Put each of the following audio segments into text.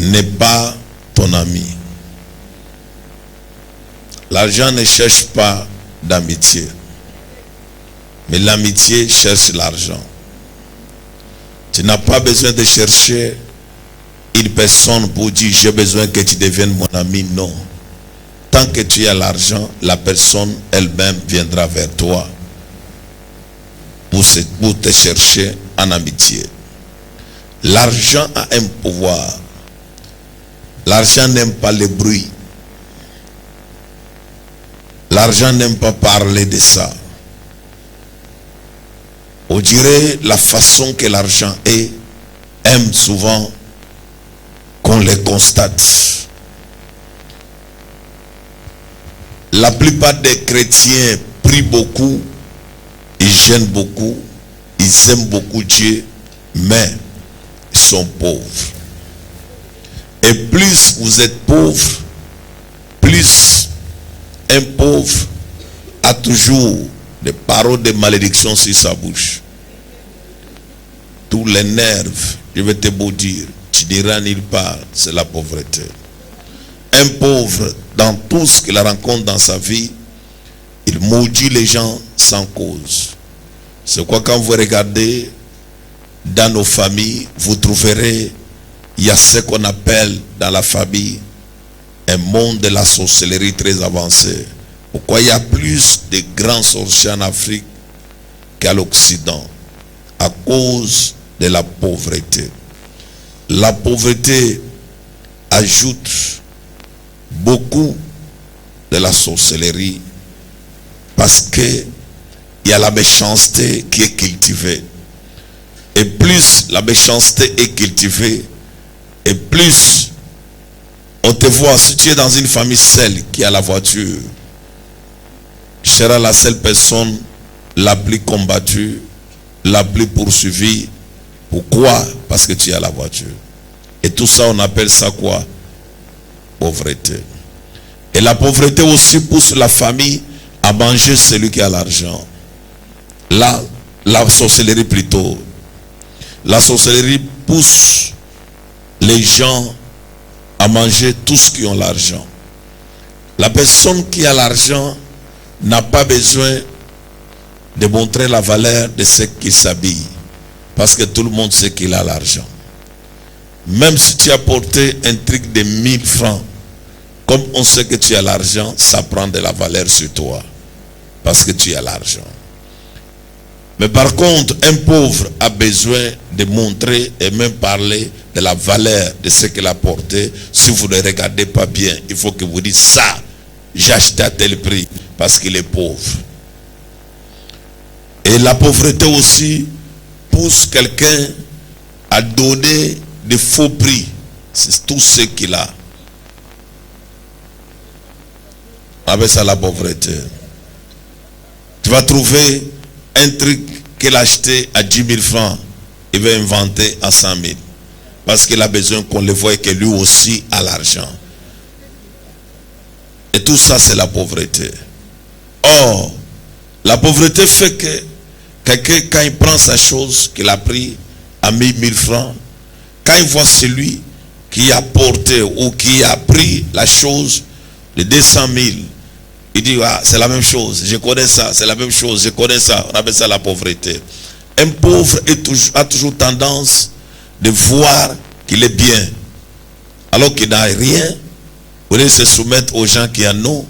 n'est pas ton ami. L'argent ne cherche pas d'amitié. Mais l'amitié cherche l'argent. Tu n'as pas besoin de chercher une personne pour dire j'ai besoin que tu deviennes mon ami. Non. Tant que tu as l'argent, la personne elle-même viendra vers toi pour te chercher en amitié. L'argent a un pouvoir. L'argent n'aime pas le bruit. L'argent n'aime pas parler de ça. On dirait la façon que l'argent est, aime souvent qu'on le constate. La plupart des chrétiens prient beaucoup, ils jeûnent beaucoup, ils aiment beaucoup Dieu, mais ils sont pauvres. Et plus vous êtes pauvre, plus un pauvre a toujours des paroles de malédiction sur sa bouche. Tous les nerfs, je vais te beau dire, tu diras nulle part, c'est la pauvreté. Un pauvre, dans tout ce qu'il rencontre dans sa vie, il maudit les gens sans cause. C'est quoi quand vous regardez dans nos familles, vous trouverez, il y a ce qu'on appelle dans la famille un monde de la sorcellerie très avancé. Pourquoi il y a plus de grands sorciers en Afrique qu'à l'Occident? À cause de la pauvreté. La pauvreté ajoute beaucoup de la sorcellerie parce que il y a la méchanceté qui est cultivée. Et plus la méchanceté est cultivée, et plus on te voit, si tu es dans une famille seule qui a la voiture, tu seras la seule personne la plus combattue, la plus poursuivie. Pourquoi? Parce que tu as la voiture. Et tout ça, on appelle ça quoi? Pauvreté. Et la pauvreté aussi pousse la famille à manger celui qui a l'argent. Là, la sorcellerie plutôt. La sorcellerie pousse les gens à manger tous ceux qui ont l'argent. La personne qui a l'argent n'a pas besoin de montrer la valeur de ce qui s'habille. Parce que tout le monde sait qu'il a l'argent. Même si tu as porté un truc de 1000 francs, comme on sait que tu as l'argent, ça prend de la valeur sur toi. Parce que tu as l'argent. Mais par contre, un pauvre a besoin de montrer et même parler de la valeur de ce qu'il a porté. Si vous ne regardez pas bien, il faut que vous dites ça, j'ai acheté à tel prix parce qu'il est pauvre. Et la pauvreté aussi pousse quelqu'un à donner de faux prix. C'est tout ce qu'il a. Avec ça, la pauvreté. Tu vas trouver un truc qu'il a acheté à 10 000 francs. Il va inventer à 100 000. Parce qu'il a besoin qu'on le voie que lui aussi a l'argent. Et tout ça, c'est la pauvreté. Or, la pauvreté fait que quelqu'un, quand il prend sa chose qu'il a pris à 1000 francs, quand il voit celui qui a porté ou qui a pris la chose de 200 000, il dit, ah, c'est la même chose, je connais ça, c'est la même chose, je connais ça. On appelle ça la pauvreté. Un pauvre a toujours tendance de voir qu'il est bien, alors qu'il n'a rien. Au lieu de se soumettre aux gens qui en ont,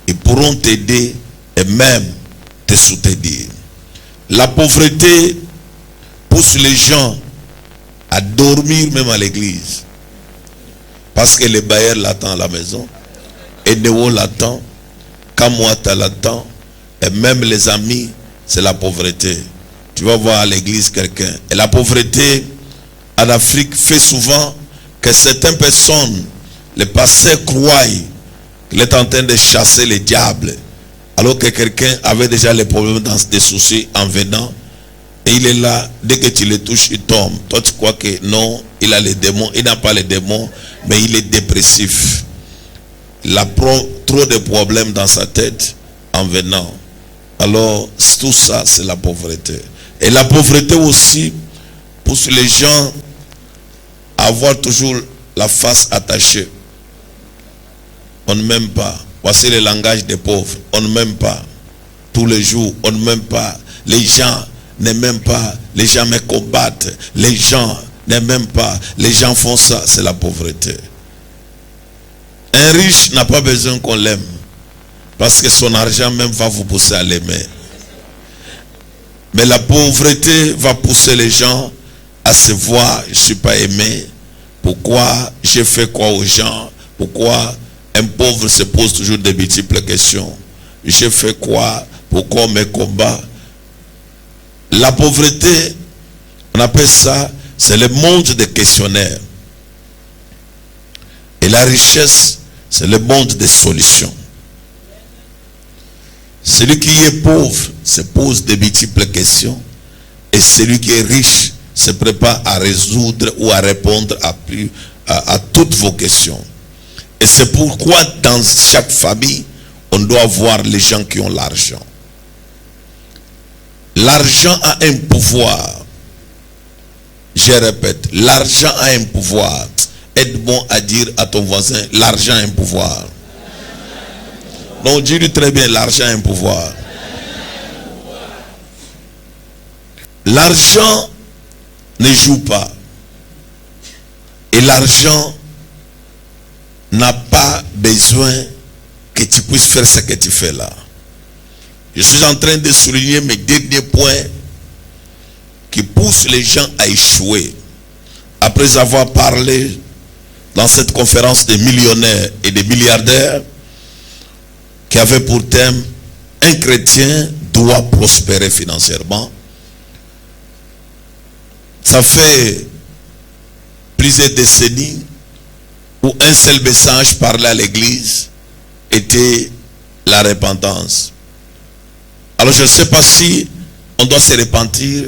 ils pourront t'aider et même te soutenir. La pauvreté pousse les gens à dormir même à l'église. Parce que les bailleurs l'attendent à la maison, et Néo l'attend, Kamouata l'attend, et même les amis, c'est la pauvreté. Tu vas voir à l'église quelqu'un. Et la pauvreté en Afrique fait souvent que certaines personnes, les pasteurs croient qu'il est en train de chasser les diables, alors que quelqu'un avait déjà les problèmes dans des soucis en venant, et il est là, dès que tu le touches, il tombe. Toi tu crois que non, il a les démons, il n'a pas les démons, mais il est dépressif. Il a trop de problèmes dans sa tête en venant. Alors tout ça, c'est la pauvreté. Et la pauvreté aussi pousse les gens à avoir toujours la face attachée. On ne m'aime pas. Voici le langage des pauvres. On ne m'aime pas. Tous les jours, on ne m'aime pas. Les gens ne m'aiment pas. Les gens me combattent. Les gens ne m'aiment pas. Les gens font ça. C'est la pauvreté. Un riche n'a pas besoin qu'on l'aime. Parce que son argent même va vous pousser à l'aimer. Mais la pauvreté va pousser les gens à se voir. Je ne suis pas aimé. Pourquoi j'ai fait quoi aux gens? Pourquoi un pauvre se pose toujours de multiples questions? J'ai fait quoi? Pourquoi on me combat? La pauvreté, on appelle ça, c'est le monde des questionnaires. Et la richesse, c'est le monde des solutions. Celui qui est pauvre se pose de multiples questions. Et celui qui est riche se prépare à résoudre ou à répondre à toutes vos questions. Et c'est pourquoi dans chaque famille, on doit voir les gens qui ont l'argent. L'argent a un pouvoir. Je répète, l'argent a un pouvoir. Aide-moi à dire à ton voisin, l'argent a un pouvoir. Non, dis-lui très bien, l'argent a un pouvoir. L'argent ne joue pas. Et l'argent n'a pas besoin que tu puisses faire ce que tu fais là. Je suis en train de souligner mes derniers points qui poussent les gens à échouer. Après avoir parlé dans cette conférence des millionnaires et des milliardaires qui avait pour thème un chrétien doit prospérer financièrement. Ça fait plusieurs décennies où un seul message parlait à l'église était la repentance. Alors je ne sais pas si on doit se repentir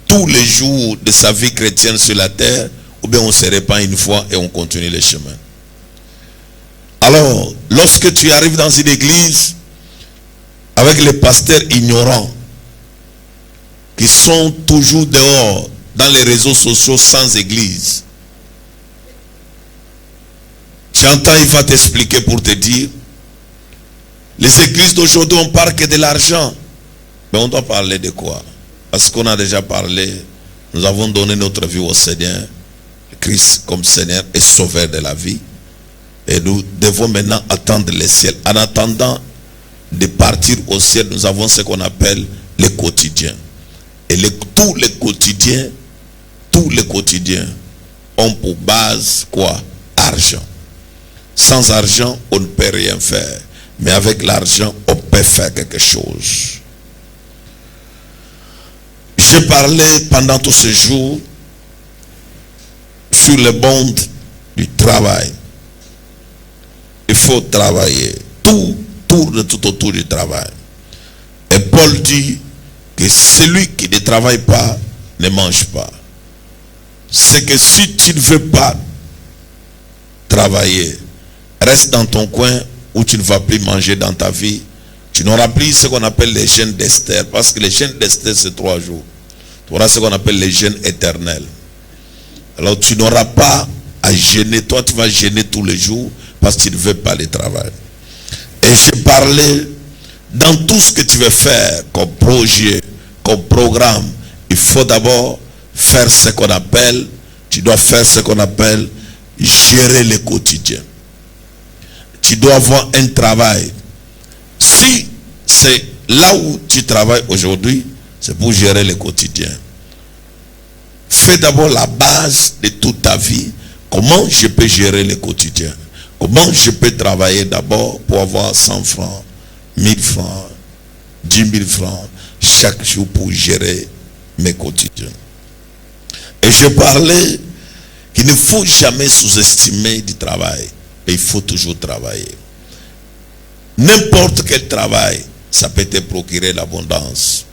tous les jours de sa vie chrétienne sur la terre, ou bien on se repent une fois et on continue le chemin. Alors, lorsque tu arrives dans une église avec les pasteurs ignorants qui sont toujours dehors dans les réseaux sociaux sans église, tu entends, il va t'expliquer pour te dire, les églises d'aujourd'hui on parle que de l'argent. Mais on doit parler de quoi? Parce qu'on a déjà parlé, nous avons donné notre vie au Seigneur, Christ comme Seigneur et Sauveur de la vie. Et nous devons maintenant attendre le ciel. En attendant de partir au ciel, nous avons ce qu'on appelle le quotidien. Et tous les quotidiens ont pour base quoi? Argent. Sans argent, on ne peut rien faire. Mais avec l'argent, on peut faire quelque chose. J'ai parlé pendant tous ces jours sur le monde du travail. Il faut travailler. Tout tourne tout autour du travail. Et Paul dit que celui qui ne travaille pas ne mange pas. C'est que si tu ne veux pas travailler, reste dans ton coin où tu ne vas plus manger dans ta vie. Tu n'auras plus ce qu'on appelle les jeûnes d'Esther. Parce que les jeûnes d'Esther, c'est 3 jours. Tu auras ce qu'on appelle les jeûnes éternels. Alors tu n'auras pas à jeûner. Toi, tu vas jeûner tous les jours parce que tu ne veux pas le travail. Et j'ai parlé dans tout ce que tu veux faire comme projet, comme programme. Il faut d'abord faire ce qu'on appelle, tu dois faire ce qu'on appelle gérer le quotidien. Tu dois avoir un travail. Si c'est là où tu travailles aujourd'hui, c'est pour gérer le quotidien. Fais d'abord la base de toute ta vie. Comment je peux gérer le quotidien? Comment je peux travailler d'abord pour avoir 100 francs, 1000 francs, 10 000 francs chaque jour pour gérer mes quotidiens. Et je parlais qu'il ne faut jamais sous-estimer du travail. Et il faut toujours travailler. N'importe quel travail, ça peut te procurer l'abondance.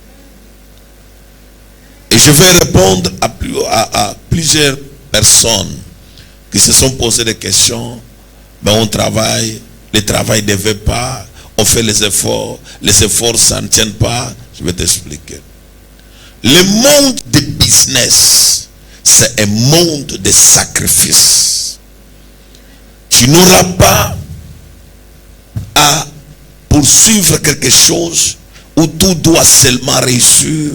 Et je vais répondre à plusieurs personnes qui se sont posées des questions. Mais on travaille, le travail ne veut pas, on fait les efforts ça ne tient pas. Je vais t'expliquer. Le monde de business, c'est un monde de sacrifice. Tu n'auras pas à poursuivre quelque chose où tout doit seulement réussir.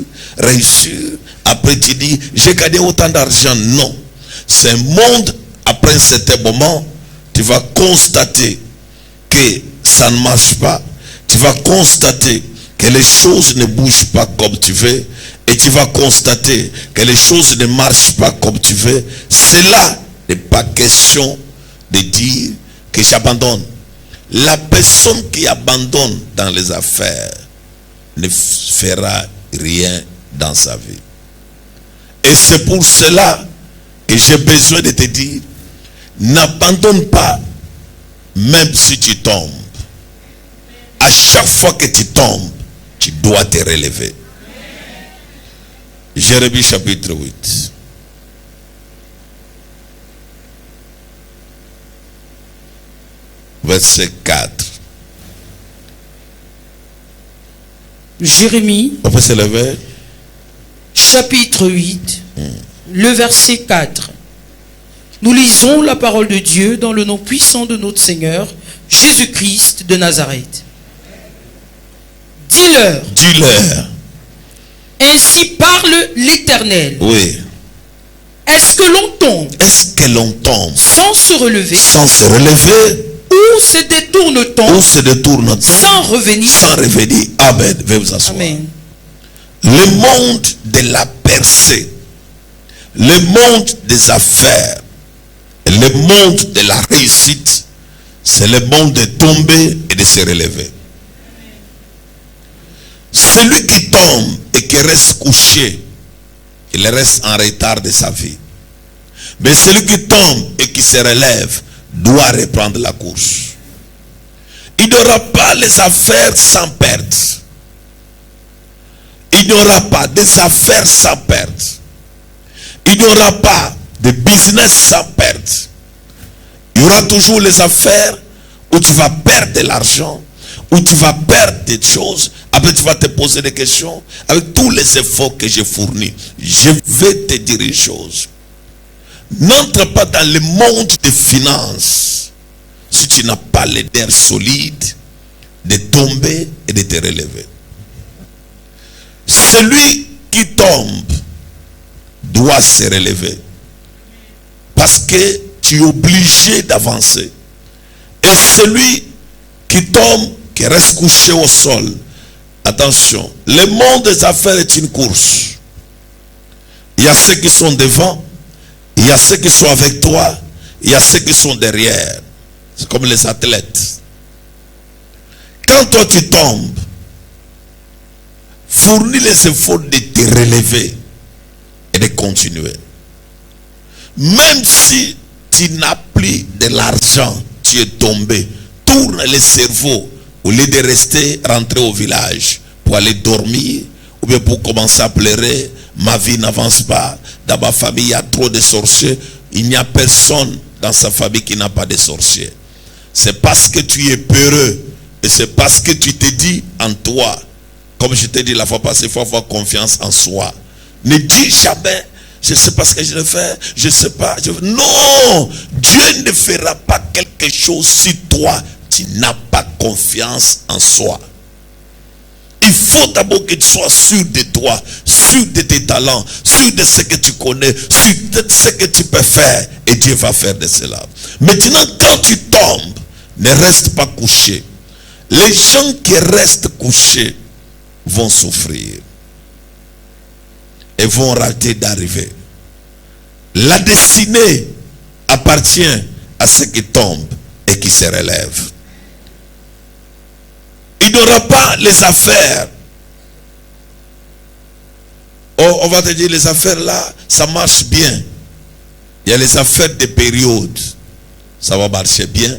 Après tu dis, j'ai gagné autant d'argent. Non. C'est un monde, après un certain moment, tu vas constater que ça ne marche pas. Tu vas constater que les choses ne bougent pas comme tu veux. Et tu vas constater que les choses ne marchent pas comme tu veux. Cela n'est pas question de dire que j'abandonne. La personne qui abandonne dans les affaires ne fera rien dans sa vie. Et c'est pour cela que j'ai besoin de te dire, n'abandonne pas, même si tu tombes. À chaque fois que tu tombes, tu dois te relever. Jérémie chapitre 8. Verset 4. Jérémie, On peut se lever. chapitre 8, le verset 4. Nous lisons la parole de Dieu dans le nom puissant de notre Seigneur, Jésus-Christ de Nazareth. Dis-leur, Dis-leur. ainsi parle l'Éternel. Oui. Est-ce que l'on tombe Est-ce que l'on tombe sans se relever, sans se relever, ou se détourne-t-on ou se détourne sans revenir? sans revenir? Amen. Veuillez vous asseoir. Amen. Le monde de la percée, le monde des affaires, le monde de la réussite, c'est le monde de tomber et de se relever. Celui qui tombe et qui reste couché, il reste en retard de sa vie. Mais celui qui tombe et qui se relève doit reprendre la course. Il n'y aura pas les affaires sans perte. Il n'y aura pas des affaires sans perte. Il n'y aura pas de business sans perte. Il y aura toujours les affaires où tu vas perdre de l'argent, où tu vas perdre des choses. Après tu vas te poser des questions. Avec tous les efforts que j'ai fournis, je vais te dire une chose. N'entre pas dans le monde des finances si tu n'as pas les nerfs solides de tomber et de te relever. Celui qui tombe doit se relever. Parce que tu es obligé d'avancer. Et celui qui tombe, qui reste couché au sol, attention, le monde des affaires est une course. Il y a ceux qui sont devant, il y a ceux qui sont avec toi, il y a ceux qui sont derrière. C'est comme les athlètes. Quand toi tu tombes, fournis les efforts de te relever et de continuer. Même si tu n'as plus de l'argent, tu es tombé, tourne le cerveau au lieu de rester rentré au village pour aller dormir ou bien pour commencer à pleurer. Ma vie n'avance pas, dans ma famille il y a trop de sorciers. Il n'y a personne dans sa famille qui n'a pas de sorciers. C'est parce que tu es peureux et c'est parce que tu te dis en toi, comme je t'ai dit la fois passée, il faut avoir confiance en soi. Ne dis jamais, je sais pas ce que je vais faire, je sais pas. Non, Dieu ne fera pas quelque chose si toi, tu n'as pas confiance en soi. Il faut d'abord que tu sois sûr de toi, sûr de tes talents, sûr de ce que tu connais, sûr de ce que tu peux faire. Et Dieu va faire de cela. Maintenant, quand tu tombes, ne reste pas couché. Les gens qui restent couchés vont souffrir. Et vont rater d'arriver. La destinée appartient à ceux qui tombent et qui se relèvent. Il n'y aura pas les affaires. Oh, on va te dire, les affaires là, ça marche bien. Il y a les affaires de période. Ça va marcher bien.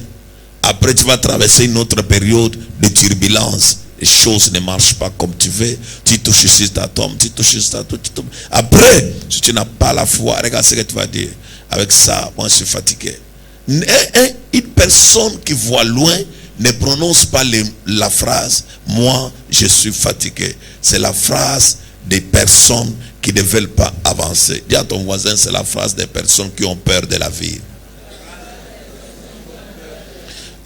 Après, tu vas traverser une autre période de turbulence. Les choses ne marchent pas comme tu veux. Tu touches ici, tu tombes. Tu touches ici, tu tombes. Après, si tu n'as pas la foi, regarde ce que tu vas dire. Avec ça, moi, je suis fatigué. Une personne qui voit loin ne prononce pas la phrase « Moi, je suis fatigué ». C'est la phrase des personnes qui ne veulent pas avancer. Dis à ton voisin, c'est la phrase des personnes qui ont peur de la vie.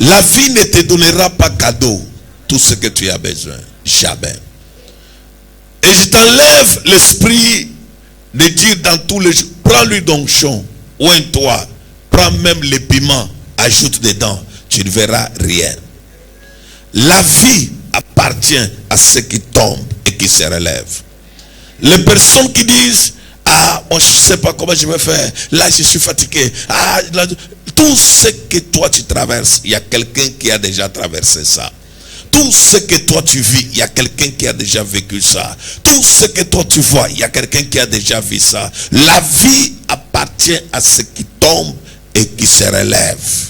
La vie ne te donnera pas cadeau tout ce que tu as besoin. Jamais. Et je t'enlève l'esprit de dire dans tous les jours, prends l'huile d'onction, oins-toi, prends même les piments, ajoute dedans, tu ne verras rien. La vie appartient à ceux qui tombent et qui se relèvent. Les personnes qui disent, ah, moi je ne sais pas comment je vais faire, là je suis fatigué, ah, là, tout ce que toi tu traverses, il y a quelqu'un qui a déjà traversé ça. Tout ce que toi tu vis, il y a quelqu'un qui a déjà vécu ça. Tout ce que toi tu vois, il y a quelqu'un qui a déjà vu ça. La vie appartient à ceux qui tombent et qui se relèvent.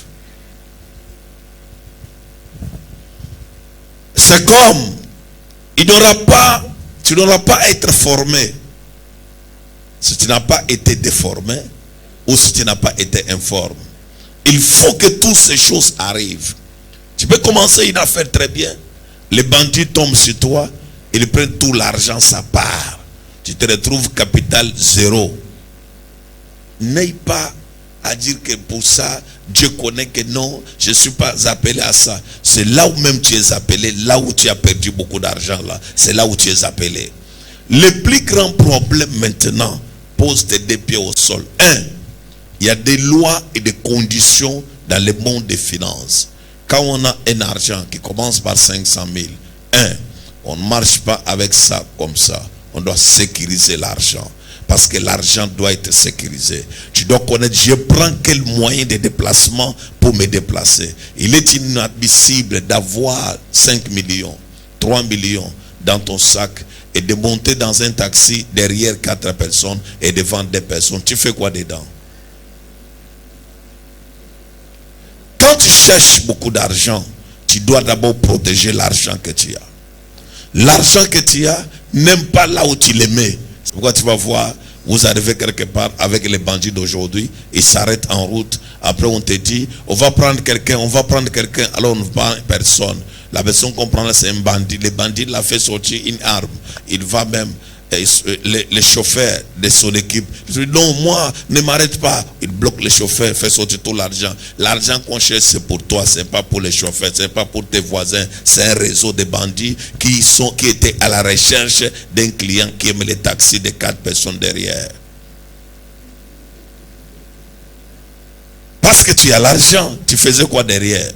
C'est comme, tu n'auras pas à être formé si tu n'as pas été déformé ou si tu n'as pas été informe. Il faut que toutes ces choses arrivent. Tu peux commencer une affaire très bien. Les bandits tombent sur toi, ils prennent tout l'argent, ça part. Tu te retrouves capital zéro. N'aie pas à dire que pour ça, Dieu connaît que non, je ne suis pas appelé à ça. C'est là où même tu es appelé, là où tu as perdu beaucoup d'argent, là. C'est là où tu es appelé. Le plus grand problème maintenant, pose tes deux pieds au sol. Il y a des lois et des conditions dans le monde des finances. Quand on a un argent qui commence par 500 000, on ne marche pas avec ça comme ça. On doit sécuriser l'argent. Parce que l'argent doit être sécurisé. Tu dois connaître, je prends quel moyen de déplacement pour me déplacer. Il est inadmissible d'avoir 5 millions, 3 millions dans ton sac et de monter dans un taxi derrière 4 personnes et devant 2 personnes. Tu fais quoi dedans? Quand tu cherches beaucoup d'argent, tu dois d'abord protéger l'argent que tu as. L'argent que tu as, n'aime pas là où tu le mets. C'est pourquoi tu vas voir, vous arrivez quelque part avec les bandits d'aujourd'hui, ils s'arrêtent en route. Après on te dit, on va prendre quelqu'un, alors on ne prend personne. La personne qu'on prend là, c'est un bandit. Le bandit l'a fait sortir une arme. Il va même, les chauffeurs de son équipe, il dit, non, moi, ne m'arrête pas. Il bloque les chauffeurs, fait sortir tout l'argent. L'argent qu'on cherche, c'est pour toi, c'est pas pour les chauffeurs, c'est pas pour tes voisins. C'est un réseau de bandits qui étaient à la recherche d'un client qui aime les taxis de 4 personnes derrière. Parce que tu as l'argent, tu faisais quoi derrière?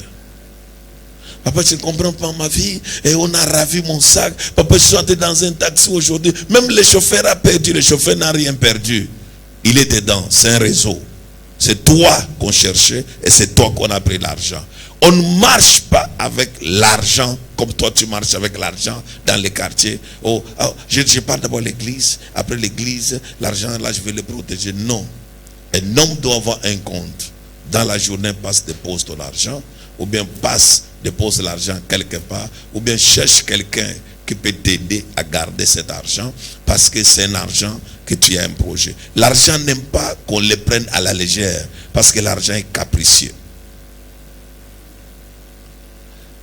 Papa, tu ne comprends pas ma vie. Et on a ravi mon sac. Papa, je suis entré dans un taxi aujourd'hui. Même le chauffeur a perdu. Le chauffeur n'a rien perdu. Il est dedans. C'est un réseau. C'est toi qu'on cherchait et c'est toi qu'on a pris l'argent. On ne marche pas avec l'argent comme toi tu marches avec l'argent dans les quartiers. Je pars d'abord à l'église. Après l'église, l'argent là je vais le protéger. Non. Un homme doit avoir un compte. Dans la journée, passe, dépose ton argent. Ou bien passe, dépose l'argent quelque part, ou bien cherche quelqu'un qui peut t'aider à garder cet argent, parce que c'est un argent que tu as un projet. L'argent n'aime pas qu'on le prenne à la légère, parce que l'argent est capricieux.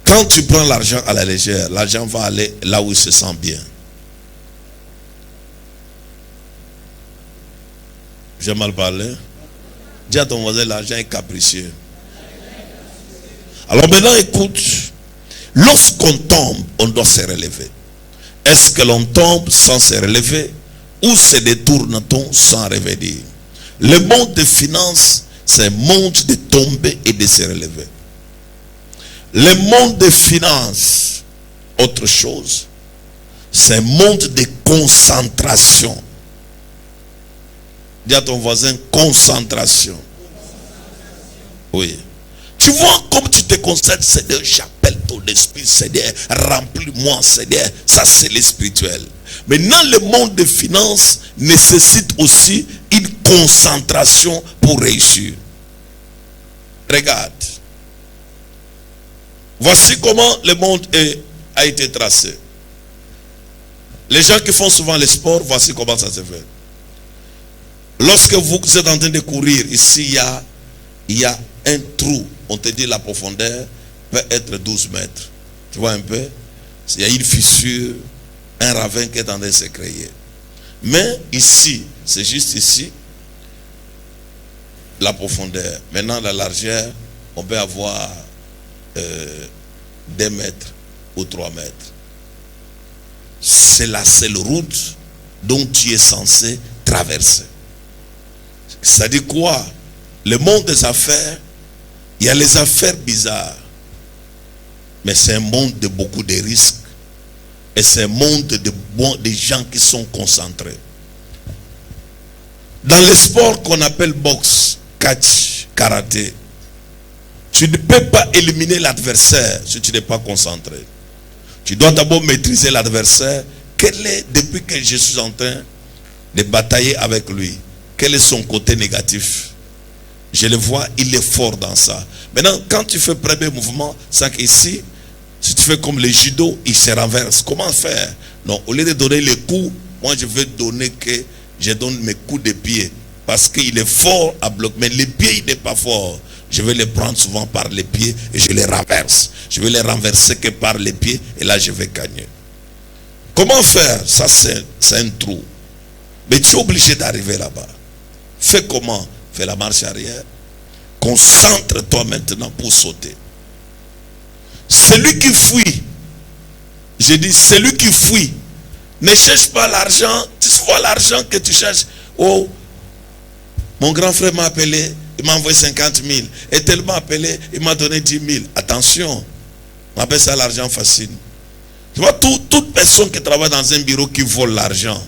Quand tu prends l'argent à la légère, l'argent va aller là où il se sent bien. J'ai mal parlé? Dis à ton voisin, l'argent est capricieux. Alors maintenant écoute, lorsqu'on tombe, on doit se relever. Est-ce que l'on tombe sans se relever ou se détourne-t-on sans revenir? Le monde des finances, c'est un monde de tomber et de se relever. Le monde des finances, autre chose, c'est un monde de concentration. Dis à ton voisin, concentration. Oui. Tu vois comme tu te concentres, Seigneur, j'appelle ton esprit, Seigneur, remplis-moi, Seigneur. Ça, c'est le spirituel. Maintenant, le monde des finances nécessite aussi une concentration pour réussir. Regarde. Voici comment le monde a été tracé. Les gens qui font souvent le sport, voici comment ça se fait. Lorsque vous êtes en train de courir, ici, il y a un trou. On te dit la profondeur peut être 12 mètres. Tu vois un peu? Il y a une fissure, un ravin qui est en train de se créer. Mais ici, c'est juste ici, la profondeur. Maintenant, la largeur, on peut avoir 2 mètres ou 3 mètres. C'est la seule route dont tu es censé traverser. C'est-à-dire quoi? Le monde des affaires, il y a les affaires bizarres. Mais c'est un monde de beaucoup de risques. Et c'est un monde de gens qui sont concentrés. Dans les sports qu'on appelle boxe, catch, karaté, tu ne peux pas éliminer l'adversaire si tu n'es pas concentré. Tu dois d'abord maîtriser l'adversaire. Depuis que je suis en train de batailler avec lui, quel est son côté négatif? Je le vois, il est fort dans ça. Maintenant, quand tu fais premier mouvement, c'est qu'ici, si tu fais comme le judo, il se renverse. Comment faire? Non, au lieu de donner les coups, moi je veux donner que je donne mes coups de pied. Parce qu'il est fort à bloquer. Mais les pieds, il n'est pas fort. Je vais les prendre souvent par les pieds et je les renverse. Je vais les renverser que par les pieds et là je vais gagner. Comment faire? Ça c'est un trou. Mais tu es obligé d'arriver là-bas. Fais comment? Fais la marche arrière. Concentre-toi maintenant pour sauter. Celui qui fuit, j'ai dit celui qui fuit, ne cherche pas l'argent. Tu vois l'argent que tu cherches. Oh, mon grand frère m'a appelé, il m'a envoyé 50 000. Et tel m'a appelé, il m'a donné 10 000. Attention, on appelle ça l'argent facile. Tu vois, toute personne qui travaille dans un bureau qui vole l'argent,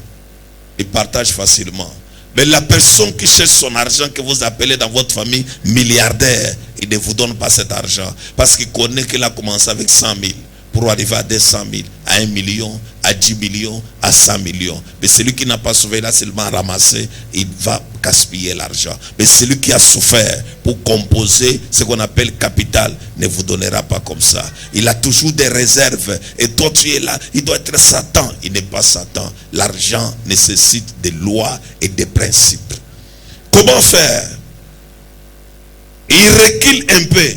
il partage facilement. Mais la personne qui cherche son argent, que vous appelez dans votre famille milliardaire, il ne vous donne pas cet argent. Parce qu'il connaît qu'il a commencé avec 100 000 pour arriver à 200 000, à 1 million, à 10 millions, à 100 millions. Mais celui qui n'a pas sauvé là, seulement ramassé, il va gaspiller l'argent. Mais celui qui a souffert pour composer ce qu'on appelle capital, ne vous donnera pas comme ça. Il a toujours des réserves. Et toi tu es là, il doit être Satan. Il n'est pas Satan. L'argent nécessite des lois et des principes. Comment faire? Il recule un peu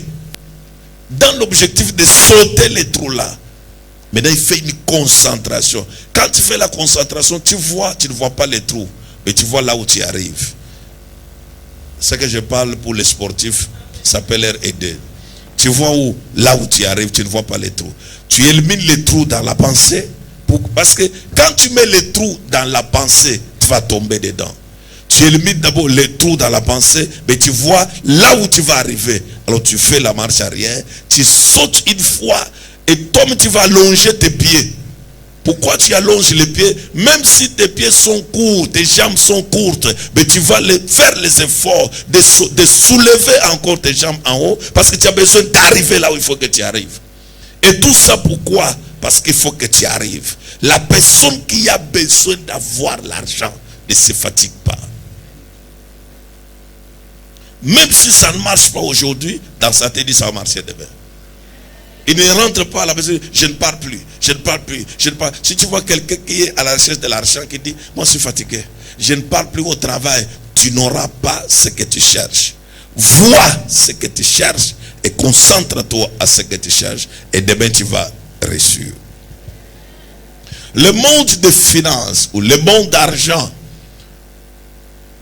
dans l'objectif de sauter les trous là. Maintenant il fait une concentration. Quand tu fais la concentration, tu ne vois pas les trous, mais tu vois là où tu arrives. Ce que je parle pour les sportifs, ça peut leur aider. Tu vois où, là où tu arrives, tu ne vois pas les trous. Tu élimines les trous dans la pensée. Parce que quand tu mets les trous dans la pensée, tu vas tomber dedans. Tu élimines d'abord les trous dans la pensée, mais tu vois là où tu vas arriver. Alors tu fais la marche arrière, tu sautes une fois, et toi tu vas allonger tes pieds. Pourquoi tu allonges les pieds? Même si tes pieds sont courts, tes jambes sont courtes, mais tu vas faire les efforts de soulever encore tes jambes en haut, parce que tu as besoin d'arriver là où il faut que tu arrives. Et tout ça pourquoi? Parce qu'il faut que tu arrives. La personne qui a besoin d'avoir l'argent ne se fatigue pas. Même si ça ne marche pas aujourd'hui, dans sa tête, ça va marcher demain. Il ne rentre pas à la maison, je ne parle plus, je ne parle plus, je ne parle. Si tu vois quelqu'un qui est à la recherche de l'argent, qui dit, moi je suis fatigué, je ne parle plus au travail, tu n'auras pas ce que tu cherches. Vois ce que tu cherches et concentre-toi à ce que tu cherches et demain tu vas réussir. Le monde des finances ou le monde d'argent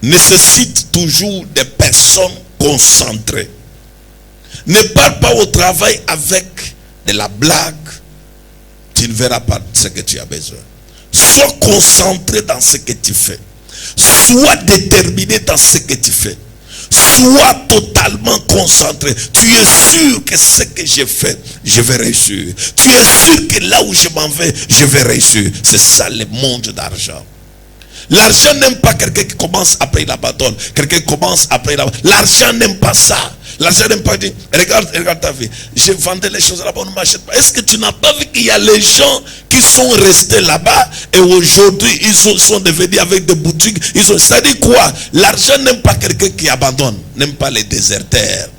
nécessite toujours des personnes concentrées. Ne parle pas au travail avec de la blague. Tu ne verras pas ce que tu as besoin. Sois concentré dans ce que tu fais. Sois déterminé dans ce que tu fais. Sois totalement concentré. Tu es sûr que ce que j'ai fait, je vais réussir. Tu es sûr que là où je m'en vais, je vais réussir. C'est ça le monde d'argent. L'argent n'aime pas quelqu'un qui commence après il abandonne. Quelqu'un qui commence après il abandonne. L'argent n'aime pas ça. L'argent n'aime pas dire, regarde ta vie. Je vendais les choses là-bas, on ne m'achète pas. Est-ce que tu n'as pas vu qu'il y a les gens qui sont restés là-bas et aujourd'hui ils sont devenus avec des boutiques. Ça dit quoi? L'argent n'aime pas quelqu'un qui abandonne. N'aime pas les déserteurs.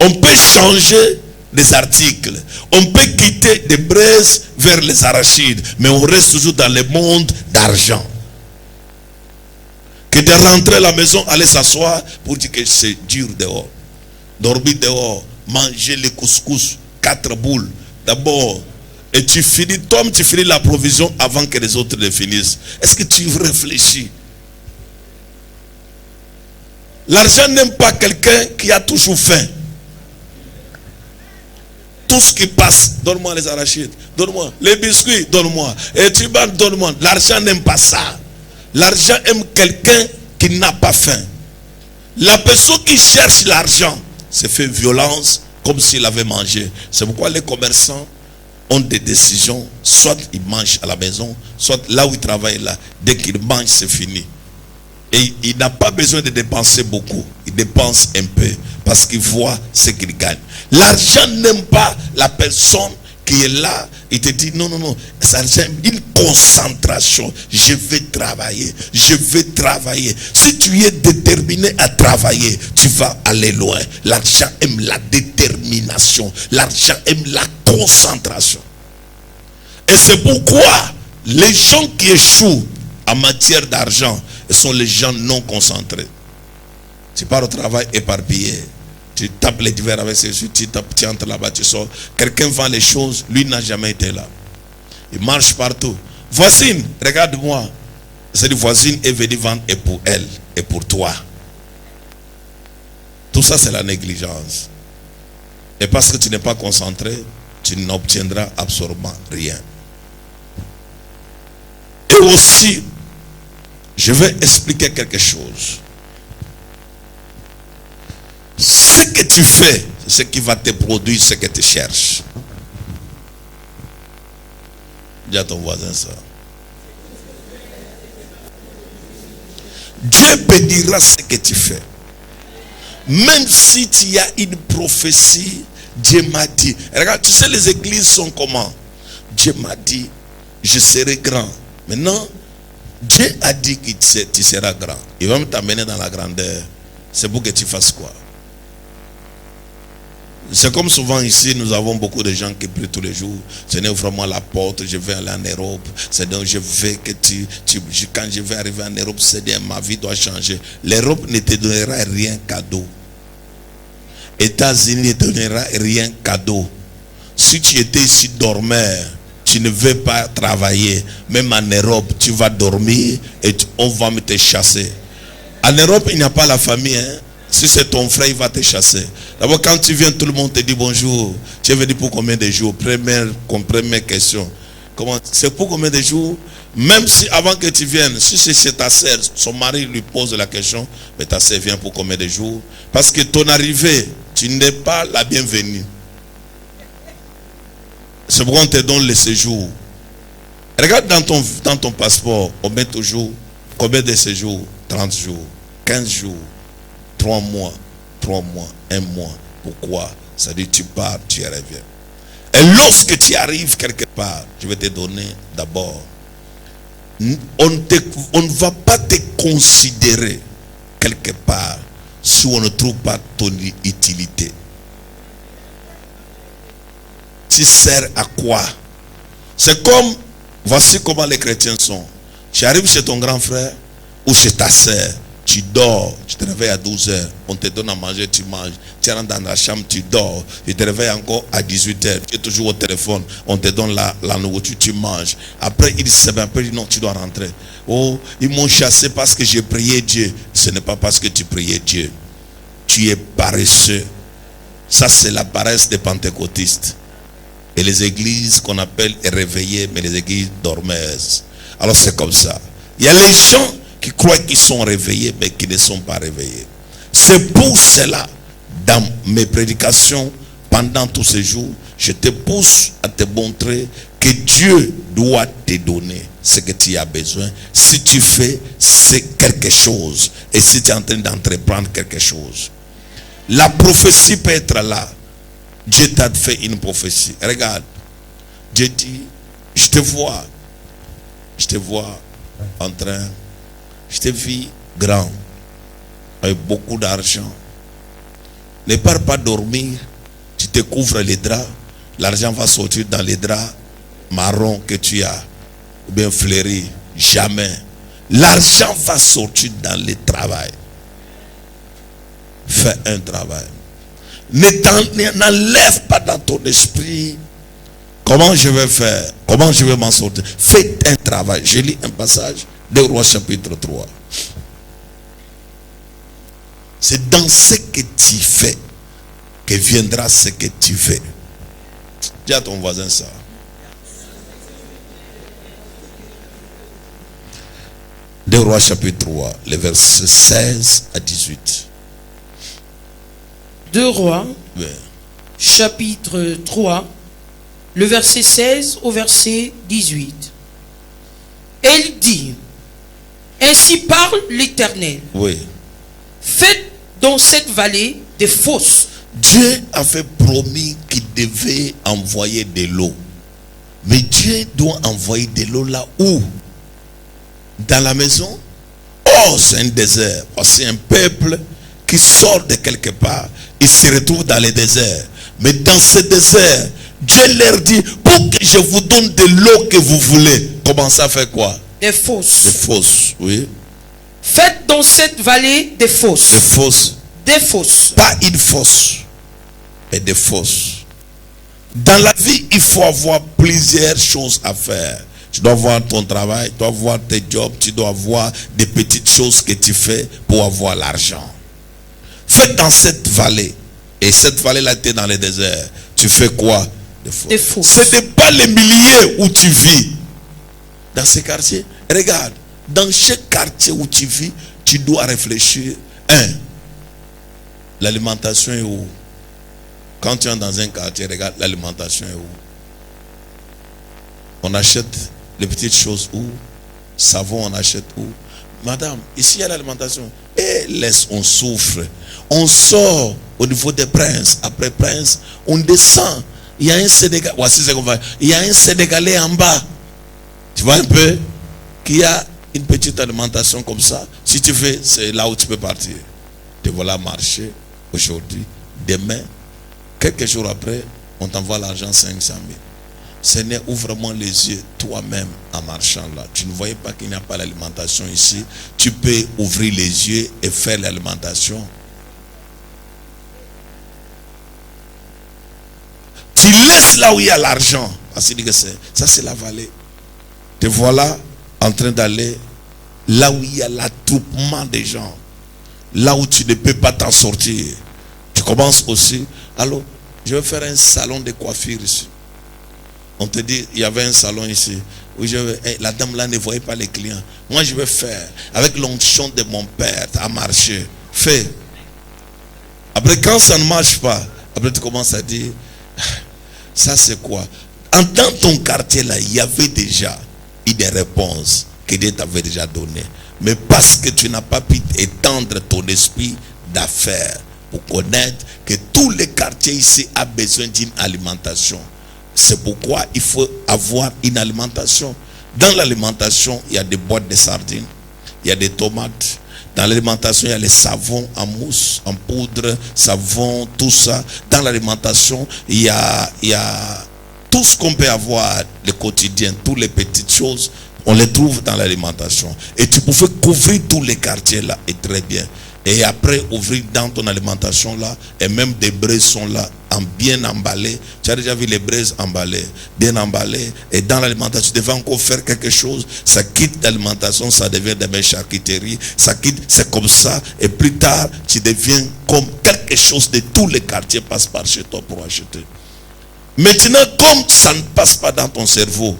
On peut changer des articles. On peut quitter des braises vers les arachides. Mais on reste toujours dans le monde d'argent. Que de rentrer à la maison, aller s'asseoir pour dire que c'est dur dehors. Dormir dehors, manger les couscous, 4 boules. D'abord, et tu finis, toi tu finis la provision avant que les autres le finissent. Est-ce que tu réfléchis? L'argent n'aime pas quelqu'un qui a toujours faim. Tout ce qui passe, donne-moi les arachides, donne-moi les biscuits, donne-moi. Et tu vas, donne-moi. L'argent n'aime pas ça. L'argent aime quelqu'un qui n'a pas faim. La personne qui cherche l'argent se fait violence comme s'il avait mangé. C'est pourquoi les commerçants ont des décisions. Soit ils mangent à la maison, soit là où ils travaillent là. Dès qu'ils mangent, c'est fini. Et il n'a pas besoin de dépenser beaucoup. Il dépense un peu parce qu'il voit ce qu'il gagne. L'argent n'aime pas la personne qui est là. Il te dit non, non, non. L'argent aime une concentration. Je vais travailler. Je vais travailler. Si tu es déterminé à travailler, tu vas aller loin. L'argent aime la détermination. L'argent aime la concentration. Et c'est pourquoi les gens qui échouent en matière d'argent sont les gens non concentrés. Tu pars au travail éparpillé. Tu tapes les divers avec ses yeux, tu entres là-bas, tu sors. Quelqu'un vend les choses, lui n'a jamais été là. Il marche partout. Voisine, regarde-moi. Cette voisine est venue vendre et pour elle et pour toi. Tout ça, c'est la négligence. Et parce que tu n'es pas concentré, tu n'obtiendras absolument rien. Et aussi, je vais expliquer quelque chose. Ce que tu fais, c'est ce qui va te produire ce que tu cherches. Dis à ton voisin ça. Dieu bénira ce que tu fais. Même si tu as une prophétie, Dieu m'a dit. Regarde, tu sais les églises sont comment? Dieu m'a dit, je serai grand. Maintenant, Dieu a dit que tu seras grand. Il va me t'amener dans la grandeur. C'est pour que tu fasses quoi? C'est comme souvent ici, nous avons beaucoup de gens qui prient tous les jours. Seigneur, vraiment la porte, je vais aller en Europe. Seigneur, je veux que quand je vais arriver en Europe, Seigneur, ma vie doit changer. L'Europe ne te donnera rien cadeau. États-Unis ne te donnera rien cadeau. Si tu étais ici dormeur, tu ne veux pas travailler. Même en Europe, tu vas dormir et on va me te chasser. En Europe, il n'y a pas la famille, hein. Si c'est ton frère, il va te chasser. D'abord, quand tu viens, tout le monde te dit bonjour. Tu es venu pour combien de jours? Première question. C'est pour combien de jours? Même si avant que tu viennes, si c'est ta sœur, son mari lui pose la question, mais ta sœur vient pour combien de jours? Parce que ton arrivée, tu n'es pas la bienvenue. C'est pourquoi on te donne le séjour. Regarde dans ton passeport, on met toujours combien de séjours? 30 jours, 15 jours. 3 mois, 1 mois. Pourquoi? Ça dit tu pars, tu y reviens. Et lorsque tu arrives quelque part, je vais te donner d'abord. On ne va pas te considérer quelque part si on ne trouve pas ton utilité. Tu sers à quoi? C'est comme, voici comment les chrétiens sont. Tu arrives chez ton grand frère ou chez ta sœur. Tu dors, tu te réveilles à 12h, on te donne à manger, tu manges. Tu rentres dans la chambre, tu dors, tu te réveilles encore à 18h, tu es toujours au téléphone, on te donne la nourriture, tu manges. Après, il se après, il dit non, tu dois rentrer. Oh, ils m'ont chassé parce que j'ai prié Dieu. Ce n'est pas parce que tu priais Dieu. Tu es paresseux. Ça, c'est la paresse des pentecôtistes. Et les églises qu'on appelle réveillées, mais les églises dormeuses. Alors c'est comme ça. Il y a les gens qui croient qu'ils sont réveillés, mais qui ne sont pas réveillés. C'est pour cela, dans mes prédications, pendant tous ces jours, je te pousse à te montrer que Dieu doit te donner ce que tu as besoin. Si tu fais, c'est quelque chose. Et si tu es en train d'entreprendre quelque chose. La prophétie peut être là. Dieu t'a fait une prophétie. Regarde. Dieu dit, je te vois en train. Je te vis grand, avec beaucoup d'argent. Ne pars pas dormir, tu te couvres les draps, l'argent va sortir dans les draps marrons que tu as, ou bien fleuris. Jamais. L'argent va sortir dans le travail. Fais un travail. N'enlève pas dans ton esprit comment je vais faire, comment je vais m'en sortir. Fais un travail. Je lis un passage de Rois chapitre 3. C'est dans ce que tu fais que viendra ce que tu veux. Dis à ton voisin ça. Deux Rois chapitre 3, les versets 16 à 18. 2 Rois, Oui. chapitre 3, le verset 16 au verset 18. Et il dit, ainsi parle l'Éternel, Oui. faites dans cette vallée des fosses. Dieu avait promis qu'il devait envoyer de l'eau. Mais Dieu doit envoyer de l'eau là où? Dans la maison? Oh, c'est un désert. C'est un peuple qui sort de quelque part. Il se retrouve dans le désert. Mais dans ce désert, Dieu leur dit, pour que je vous donne de l'eau que vous voulez. Commencez à faire quoi? Des fosses. Des fosses, oui. Faites dans cette vallée des Des fosses. fosses. Des fosses. Pas une fosse, mais des fosses. Dans la vie, il faut avoir plusieurs choses à faire. Tu dois avoir ton travail, tu dois avoir tes jobs, tu dois avoir des petites choses que tu fais pour avoir l'argent. Fais dans cette vallée. Et cette vallée-là, tu es dans le désert. Tu fais quoi? Des fosses. Ce n'est pas les milliers où tu vis. Dans ces quartiers, regarde, dans chaque quartier où tu vis, tu dois réfléchir. L'alimentation est où? Quand tu es dans un quartier, regarde, l'alimentation est où? On achète les petites choses où? Savon, on achète où? Madame, ici il y a l'alimentation. Et laisse, on souffre. On sort au niveau des princes. Après prince, on descend. Il y a un Sénégalais. Voici ce qu'on va. Il y a un Sénégalais en bas. Tu vois un peu? Qui a une petite alimentation comme ça. Si tu fais, c'est là où tu peux partir. Te voilà marcher aujourd'hui. Demain, quelques jours après, on t'envoie l'argent 500 000. Seigneur, ouvre-moi les yeux toi-même en marchant là. Tu ne voyais pas qu'il n'y a pas l'alimentation ici. Tu peux ouvrir les yeux et faire l'alimentation. Tu laisses là où il y a l'argent. Parce qu'il dit que ça c'est la vallée. Te voilà en train d'aller là où il y a l'attroupement des gens. Là où tu ne peux pas t'en sortir. Tu commences aussi. Alors, je vais faire un salon de coiffure ici. On te dit, il y avait un salon ici. Où la dame là ne voyait pas les clients. Moi, je vais faire. Avec l'onction de mon père, à marcher. Fais. Après, quand ça ne marche pas, après tu commences à dire, ça c'est quoi? Dans ton quartier là, il y avait déjà une réponse que Dieu t'avait déjà donnée. Mais parce que tu n'as pas pu étendre ton esprit d'affaires pour connaître que tous les quartiers ici ont besoin d'une alimentation. C'est pourquoi il faut avoir une alimentation. Dans l'alimentation, il y a des boîtes de sardines, il y a des tomates. Dans l'alimentation, il y a les savons en mousse, en poudre, savon, tout ça. Dans l'alimentation, il y a tout ce qu'on peut avoir, le quotidien, toutes les petites choses, on les trouve dans l'alimentation. Et tu pouvais couvrir tous les quartiers là, et très bien. Et après, ouvrir dans ton alimentation là, et même des braises sont là, bien emballées. Tu as déjà vu les braises emballées, bien emballées. Et dans l'alimentation, tu devais encore faire quelque chose. Ça quitte l'alimentation, ça devient des charcuteries. Ça quitte, c'est comme ça. Et plus tard, tu deviens comme quelque chose de tous les quartiers passent par chez toi pour acheter. Maintenant, comme ça ne passe pas dans ton cerveau,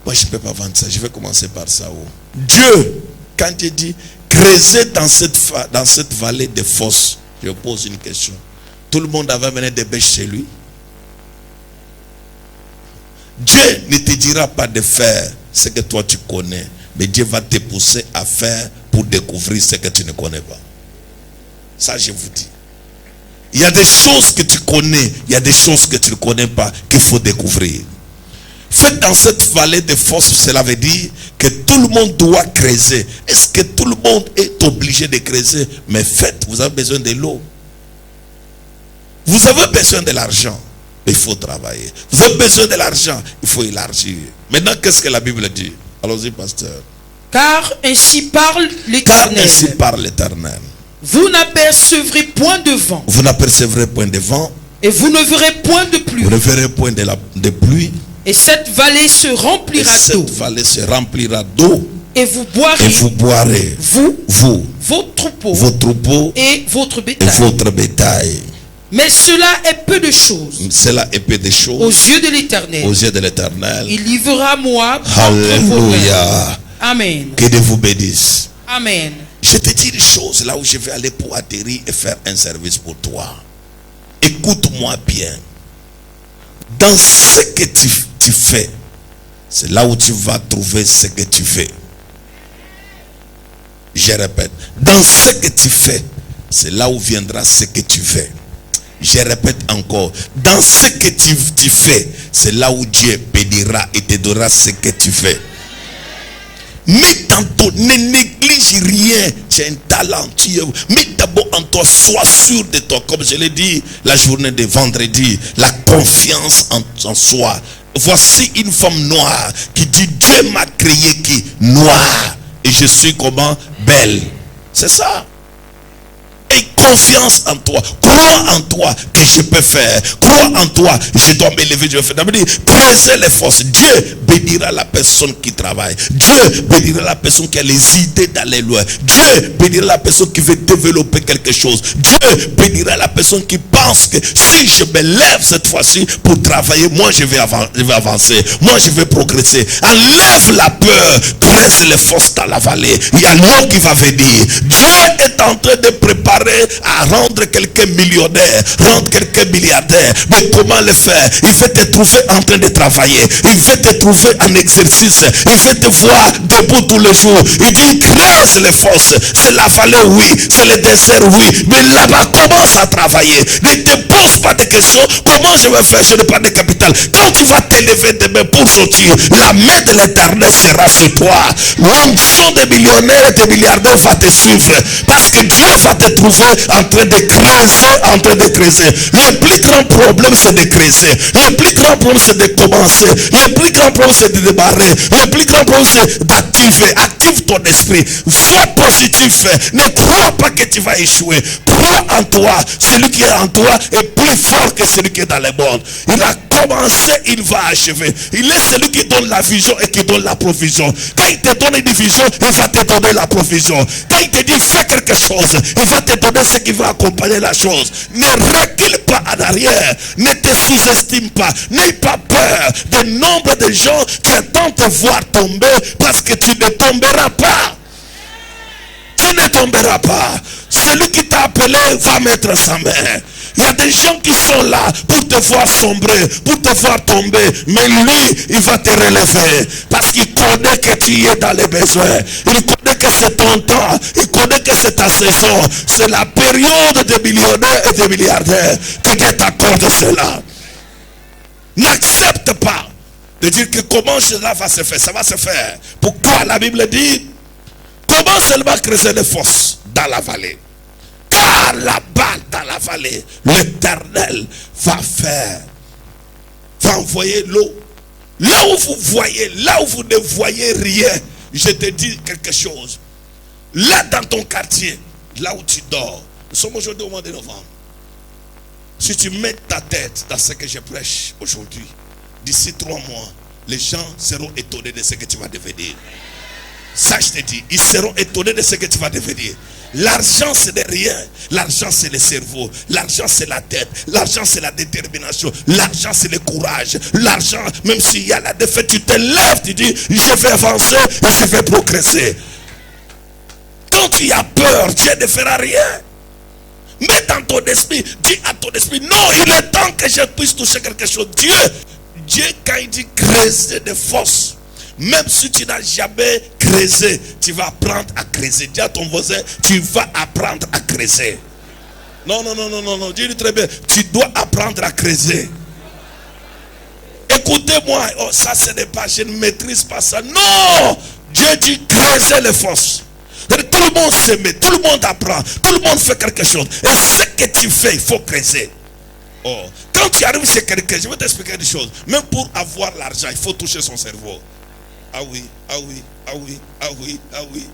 moi je ne peux pas vendre ça. Je vais commencer par ça. Dieu, quand il dit creuser dans cette vallée de fosses, je pose une question. Tout le monde avait mené des bêches chez lui. Dieu ne te dira pas de faire ce que toi tu connais, mais Dieu va te pousser à faire pour découvrir ce que tu ne connais pas. Ça je vous dis. Il y a des choses que tu connais, il y a des choses que tu ne connais pas qu'il faut découvrir. Faites dans cette vallée de fosses, cela veut dire que tout le monde doit creuser. Est-ce que tout le monde est obligé de creuser? Mais faites, vous avez besoin de l'eau. Vous avez besoin de l'argent, mais il faut travailler. Vous avez besoin de l'argent, il faut élargir. Maintenant, qu'est-ce que la Bible dit? Allons-y, pasteur. Car ainsi parle Car l'Éternel. ainsi parle l'Éternel. Vous n'apercevrez point de vent. Vous n'apercevrez point de vent. Et vous ne verrez point de pluie. Vous ne verrez point de pluie. Et cette vallée se remplira d'eau. Cette vallée se remplira d'eau. Et vous boirez. Et vous boirez. Vous. Vous. Vos troupeaux. Vos troupeaux. Et votre Et bétail. votre bétail. Mais cela est peu de choses Cela est peu de aux choses yeux de l'Éternel. aux yeux de l'Éternel. Il livrera Moab entre vos mains. Alléluia. Amen. Que Dieu vous bénisse. Amen. Je te dis une chose là où je vais aller pour atterrir et faire un service pour toi. Écoute-moi bien. Dans ce que tu fais, c'est là où tu vas trouver ce que tu fais. Je répète, dans ce que tu fais, c'est là où viendra ce que tu fais. Je répète encore, dans ce que tu fais, c'est là où Dieu bénira et te donnera ce que tu fais. Mets dans toi, ne néglige rien. Tu es un talent. Mets d'abord en toi, sois sûr de toi. Comme je l'ai dit la journée de vendredi, la confiance en soi. Voici une femme noire qui dit Dieu m'a créé qui noir et je suis comment belle. C'est ça. Et confiance en toi, crois en toi que je peux faire, crois en toi, je dois m'élever, je vais faire. D'abord, creuser les forces. Dieu bénira la personne qui travaille, Dieu bénira la personne qui a les idées d'aller loin, Dieu bénira la personne qui veut développer quelque chose, Dieu bénira la personne qui pense que si je me lève cette fois-ci pour travailler, moi je vais avancer, moi je vais progresser. Enlève la peur, creuse les forces dans la vallée, il y a l'eau qui va venir. Dieu est en train de préparer à rendre quelqu'un millionnaire, rendre quelqu'un milliardaire. Mais comment le faire? Il veut te trouver en train de travailler, il veut te trouver en exercice, il veut te voir debout tous les jours. Il dit creuse les forces. C'est la vallée, oui, c'est le désert, oui, mais là-bas commence à travailler. Ne te pose pas de questions. Comment je vais faire? Je n'ai pas de capital. Quand tu vas t'élever demain pour sortir, la main de l'Éternel sera sur toi. L'onction des millionnaires et des milliardaires va te suivre, parce que Dieu va te trouver en train de creuser, Le plus grand problème, c'est de creuser. Le plus grand problème, c'est de commencer. Le plus grand problème, c'est de démarrer. Le plus grand problème, c'est d'activer. Active ton esprit. Vois positif. Ne crois pas que tu vas échouer. Crois en toi. Celui qui est en toi est plus fort que celui qui est dans le monde. Il a commencé, il va achever. Il est celui qui donne la vision et qui donne la provision. Quand il te donne une vision, il va te donner la provision. Quand il te dit fais quelque chose, il va te donner ce qui va accompagner la chose. Ne recule pas en arrière. Ne te sous-estime pas. N'aie pas peur du nombre de gens qui attendent te voir tomber, parce que tu ne tomberas pas. Tu ne tomberas pas. Celui qui t'a appelé va mettre sa main. Il y a des gens qui sont là pour te voir sombrer, pour te voir tomber. Mais lui, il va te relever. Parce qu'il connaît que tu es dans les besoins. Il connaît que c'est ton temps. Il connaît que c'est ta saison. C'est la période des millionnaires et des milliardaires. Que Dieu t'accorde cela. N'accepte pas de dire que comment cela va se faire. Ça va se faire. Pourquoi la Bible dit comment seulement creuser les fosses dans la vallée? Car là-bas dans la vallée, l'Éternel va envoyer l'eau. Là où vous voyez, là où vous ne voyez rien, je te dis quelque chose. Là dans ton quartier, là où tu dors, nous sommes aujourd'hui au mois de novembre. Si tu mets ta tête dans ce que je prêche aujourd'hui, d'ici 3 mois, les gens seront étonnés de ce que tu vas devenir. Ça, je te dis, ils seront étonnés de ce que tu vas devenir. L'argent, ce n'est rien. L'argent, c'est le cerveau. L'argent, c'est la tête. L'argent, c'est la détermination. L'argent, c'est le courage. L'argent, même s'il y a la défaite, tu te lèves, tu dis, je vais avancer et je vais progresser. Quand tu as peur, Dieu ne fera rien. Mets dans ton esprit, dis à ton esprit, non, il est temps que je puisse toucher quelque chose. Dieu, quand il dit creuser des fosses, même si tu n'as jamais creusé, tu vas apprendre à creuser. Dis à ton voisin, tu vas apprendre à creuser. Non, dis-lui très bien, tu dois apprendre à creuser. Écoutez-moi, oh, ça ce n'est pas, je ne maîtrise pas ça. Non, Dieu dit creuser les fosses. Tout le monde se met, tout le monde apprend, tout le monde fait quelque chose. Et ce que tu fais, il faut creuser. Oh, quand tu arrives chez quelqu'un, je vais t'expliquer des choses. Même pour avoir l'argent, il faut toucher son cerveau. Ah oui, ah oui, ah oui, ah oui, ah oui,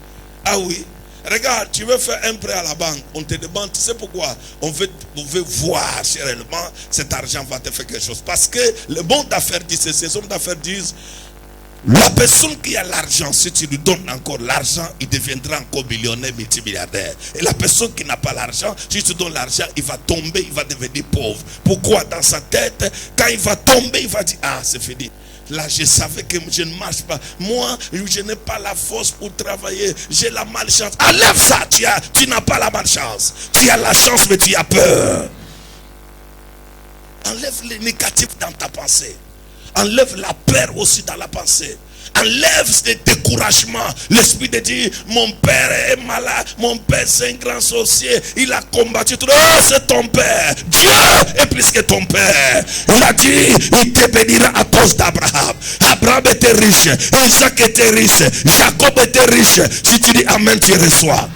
ah oui. Regarde, tu veux faire un prêt à la banque, on te demande, tu sais pourquoi? On veut voir si réellement cet argent va te faire quelque chose. Parce que le monde d'affaires dit, ces hommes d'affaires disent, La personne qui a l'argent, si tu lui donnes encore l'argent, il deviendra encore millionnaire, multimilliardaire. Et la personne qui n'a pas l'argent, si tu donnes l'argent, il va tomber, il va devenir pauvre. Pourquoi? Dans sa tête, quand il va tomber, il va dire, ah, c'est fini. Là, je savais que je ne marche pas. Moi, je n'ai pas la force pour travailler. J'ai la malchance. Enlève ça, tu n'as pas la malchance. Tu as la chance, mais tu as peur. Enlève les négatifs dans ta pensée. Enlève la peur aussi dans la pensée. Enlève le découragement. L'esprit de dire, mon père est malade, mon père c'est un grand sorcier, il a combattu tout. Oh, c'est ton père. Dieu est plus que ton père. Il a dit, il te bénira à cause d'Abraham. Abraham était riche, Isaac était riche, Jacob était riche. Si tu dis amen, tu reçois.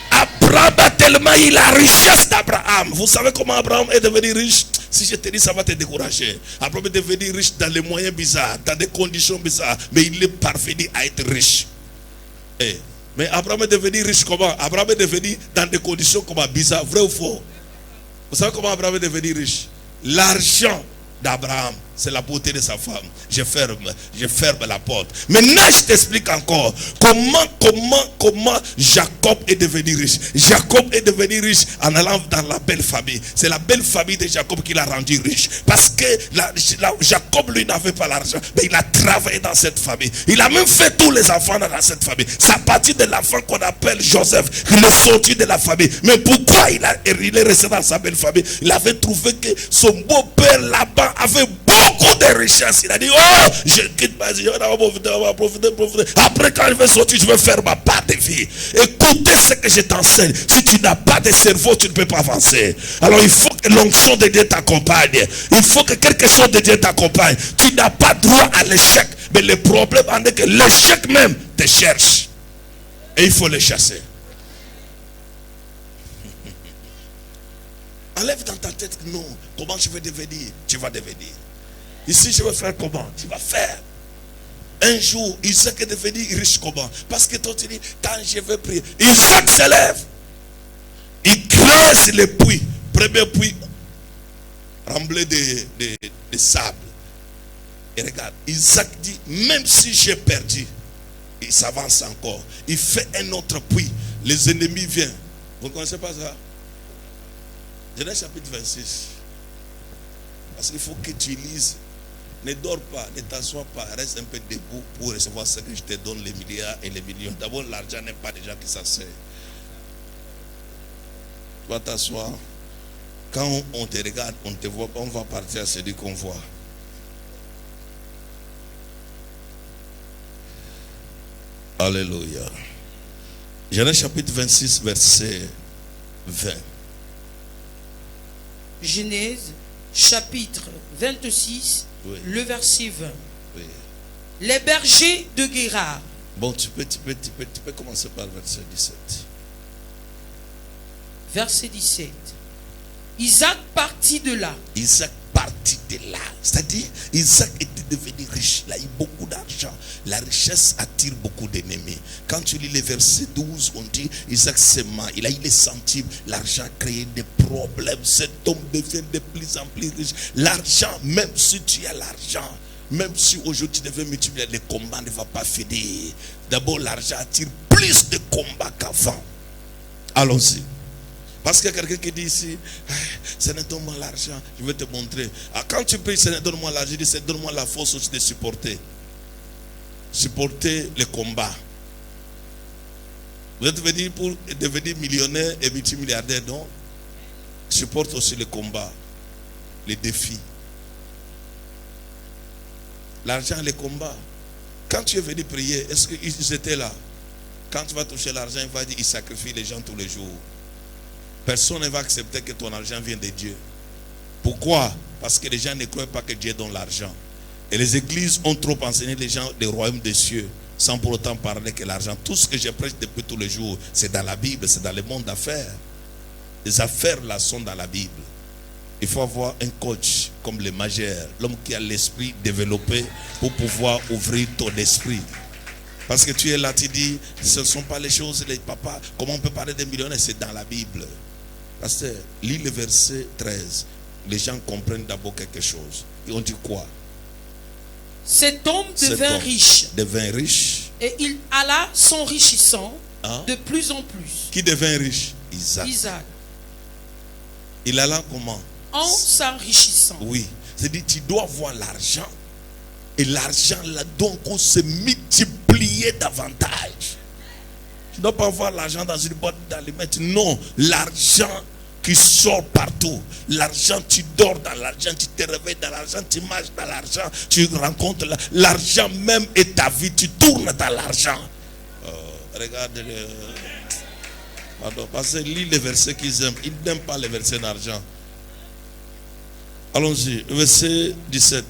Abraham a tellement eu la richesse d'Abraham. Vous savez comment Abraham est devenu riche? Si je te dis, ça va te décourager. Abraham est devenu riche dans les moyens bizarres, dans des conditions bizarres, mais il est parvenu à être riche. Mais Abraham est devenu riche comment? Abraham est devenu dans des conditions comment? Bizarres, vrai ou faux? Vous savez comment Abraham est devenu riche? L'argent d'Abraham, c'est la beauté de sa femme. Je ferme la porte. Maintenant, je t'explique encore comment Jacob est devenu riche. Jacob est devenu riche en allant dans la belle famille. C'est la belle famille de Jacob qui l'a rendu riche. Parce que Jacob, lui, n'avait pas l'argent. Mais il a travaillé dans cette famille. Il a même fait tous les enfants dans cette famille. C'est à partir de l'enfant qu'on appelle Joseph qu'il est sorti de la famille. Mais pourquoi il est resté dans sa belle famille? Il avait trouvé que son beau-père là-bas avait beaucoup de richesses. Il a dit, oh, je quitte ma vie, on va profiter. Après, quand je vais sortir, je vais faire ma part de vie. Écoutez ce que je t'enseigne. Si tu n'as pas de cerveau, tu ne peux pas avancer. Alors il faut que l'onction de Dieu t'accompagne. Il faut que quelque chose de Dieu t'accompagne. Tu n'as pas droit à l'échec. Mais le problème en est que l'échec même te cherche. Et il faut le chasser. Enlève dans ta tête, non, comment je vais devenir? Tu vas devenir. Ici, je vais faire comment? Tu vas faire. Un jour, Isaac est devenu riche comment? Parce que toi tu dis, quand je vais prier, Isaac se lève. Il creuse le puits. Premier puits, rempli de sable. Et regarde, Isaac dit, même si j'ai perdu, il s'avance encore. Il fait un autre puits. Les ennemis viennent. Vous ne connaissez pas ça? Genèse chapitre 26. Parce qu'il faut que tu lises. Ne dors pas, ne t'assois pas, reste un peu debout pour recevoir ce que je te donne, les milliards et les millions. D'abord, l'argent n'est pas des gens qui s'asseyent. Tu vas t'asseoir. Quand on te regarde, on te voit, on va partir à celui qu'on voit. Alléluia. Genèse chapitre 26, verset 20. Genèse chapitre 26, oui. Le verset 20. Oui. Les bergers de Guérard. Bon, tu peux commencer par le verset 17. Verset 17. Isaac partit de là. Isaac partit de là. C'est-à-dire, Isaac était devenu riche. Il a eu beaucoup d'argent. La richesse attire beaucoup d'ennemis. Quand tu lis les versets 12, on dit, Isaac s'aima. Il a eu les centimes. L'argent a créé des problèmes. Cet homme devient de plus en plus riche. L'argent, même si tu as l'argent, même si aujourd'hui tu devais multiplier, le combat ne va pas finir. D'abord, l'argent attire plus de combats qu'avant. Allons-y. Parce qu'il y a quelqu'un qui dit ici, Seigneur, donne-moi l'argent, je vais te montrer. Quand tu pries, Seigneur, donne-moi l'argent, je dis, Seigneur, donne-moi la force aussi de supporter. Supporter le combat. Vous êtes venu pour devenir millionnaire et multimilliardaire, non? Supporte aussi le combat, les défis. L'argent, les combats. Quand tu es venu prier, est-ce qu'ils étaient là? Quand tu vas toucher l'argent, il va dire, il sacrifie les gens tous les jours. Personne ne va accepter que ton argent vienne de Dieu. Pourquoi? Parce que les gens ne croient pas que Dieu donne l'argent. Et les églises ont trop enseigné les gens des royaumes des cieux, sans pour autant parler que l'argent. Tout ce que je prêche depuis tous les jours, c'est dans la Bible, c'est dans le monde d'affaires. Les affaires là sont dans la Bible. Il faut avoir un coach comme le majeur, l'homme qui a l'esprit développé pour pouvoir ouvrir ton esprit. Parce que tu es là, tu dis, ce ne sont pas les choses, les papas, comment on peut parler des millionnaires? C'est dans la Bible. Pasteur, lis le verset 13. Les gens comprennent d'abord quelque chose. Et on dit quoi? Cet homme Cet devint homme riche devint riche. et il alla s'enrichissant Hein? de plus en plus. Qui devint riche? Isaac. Isaac, Il alla comment? en s'enrichissant. Oui. C'est-à-dire, tu dois avoir l'argent. Et l'argent là, donc, on se multiplier davantage. Tu ne dois pas avoir l'argent dans une boîte d'aliments. Non, l'argent qui sort partout. L'argent, tu dors dans l'argent, tu te réveilles dans l'argent, tu marches dans l'argent, tu rencontres l'argent même et ta vie, tu tournes dans l'argent. Regarde, pardon, parce que lis les versets qu'ils aiment. Ils n'aiment pas les versets d'argent. Allons-y, verset 17.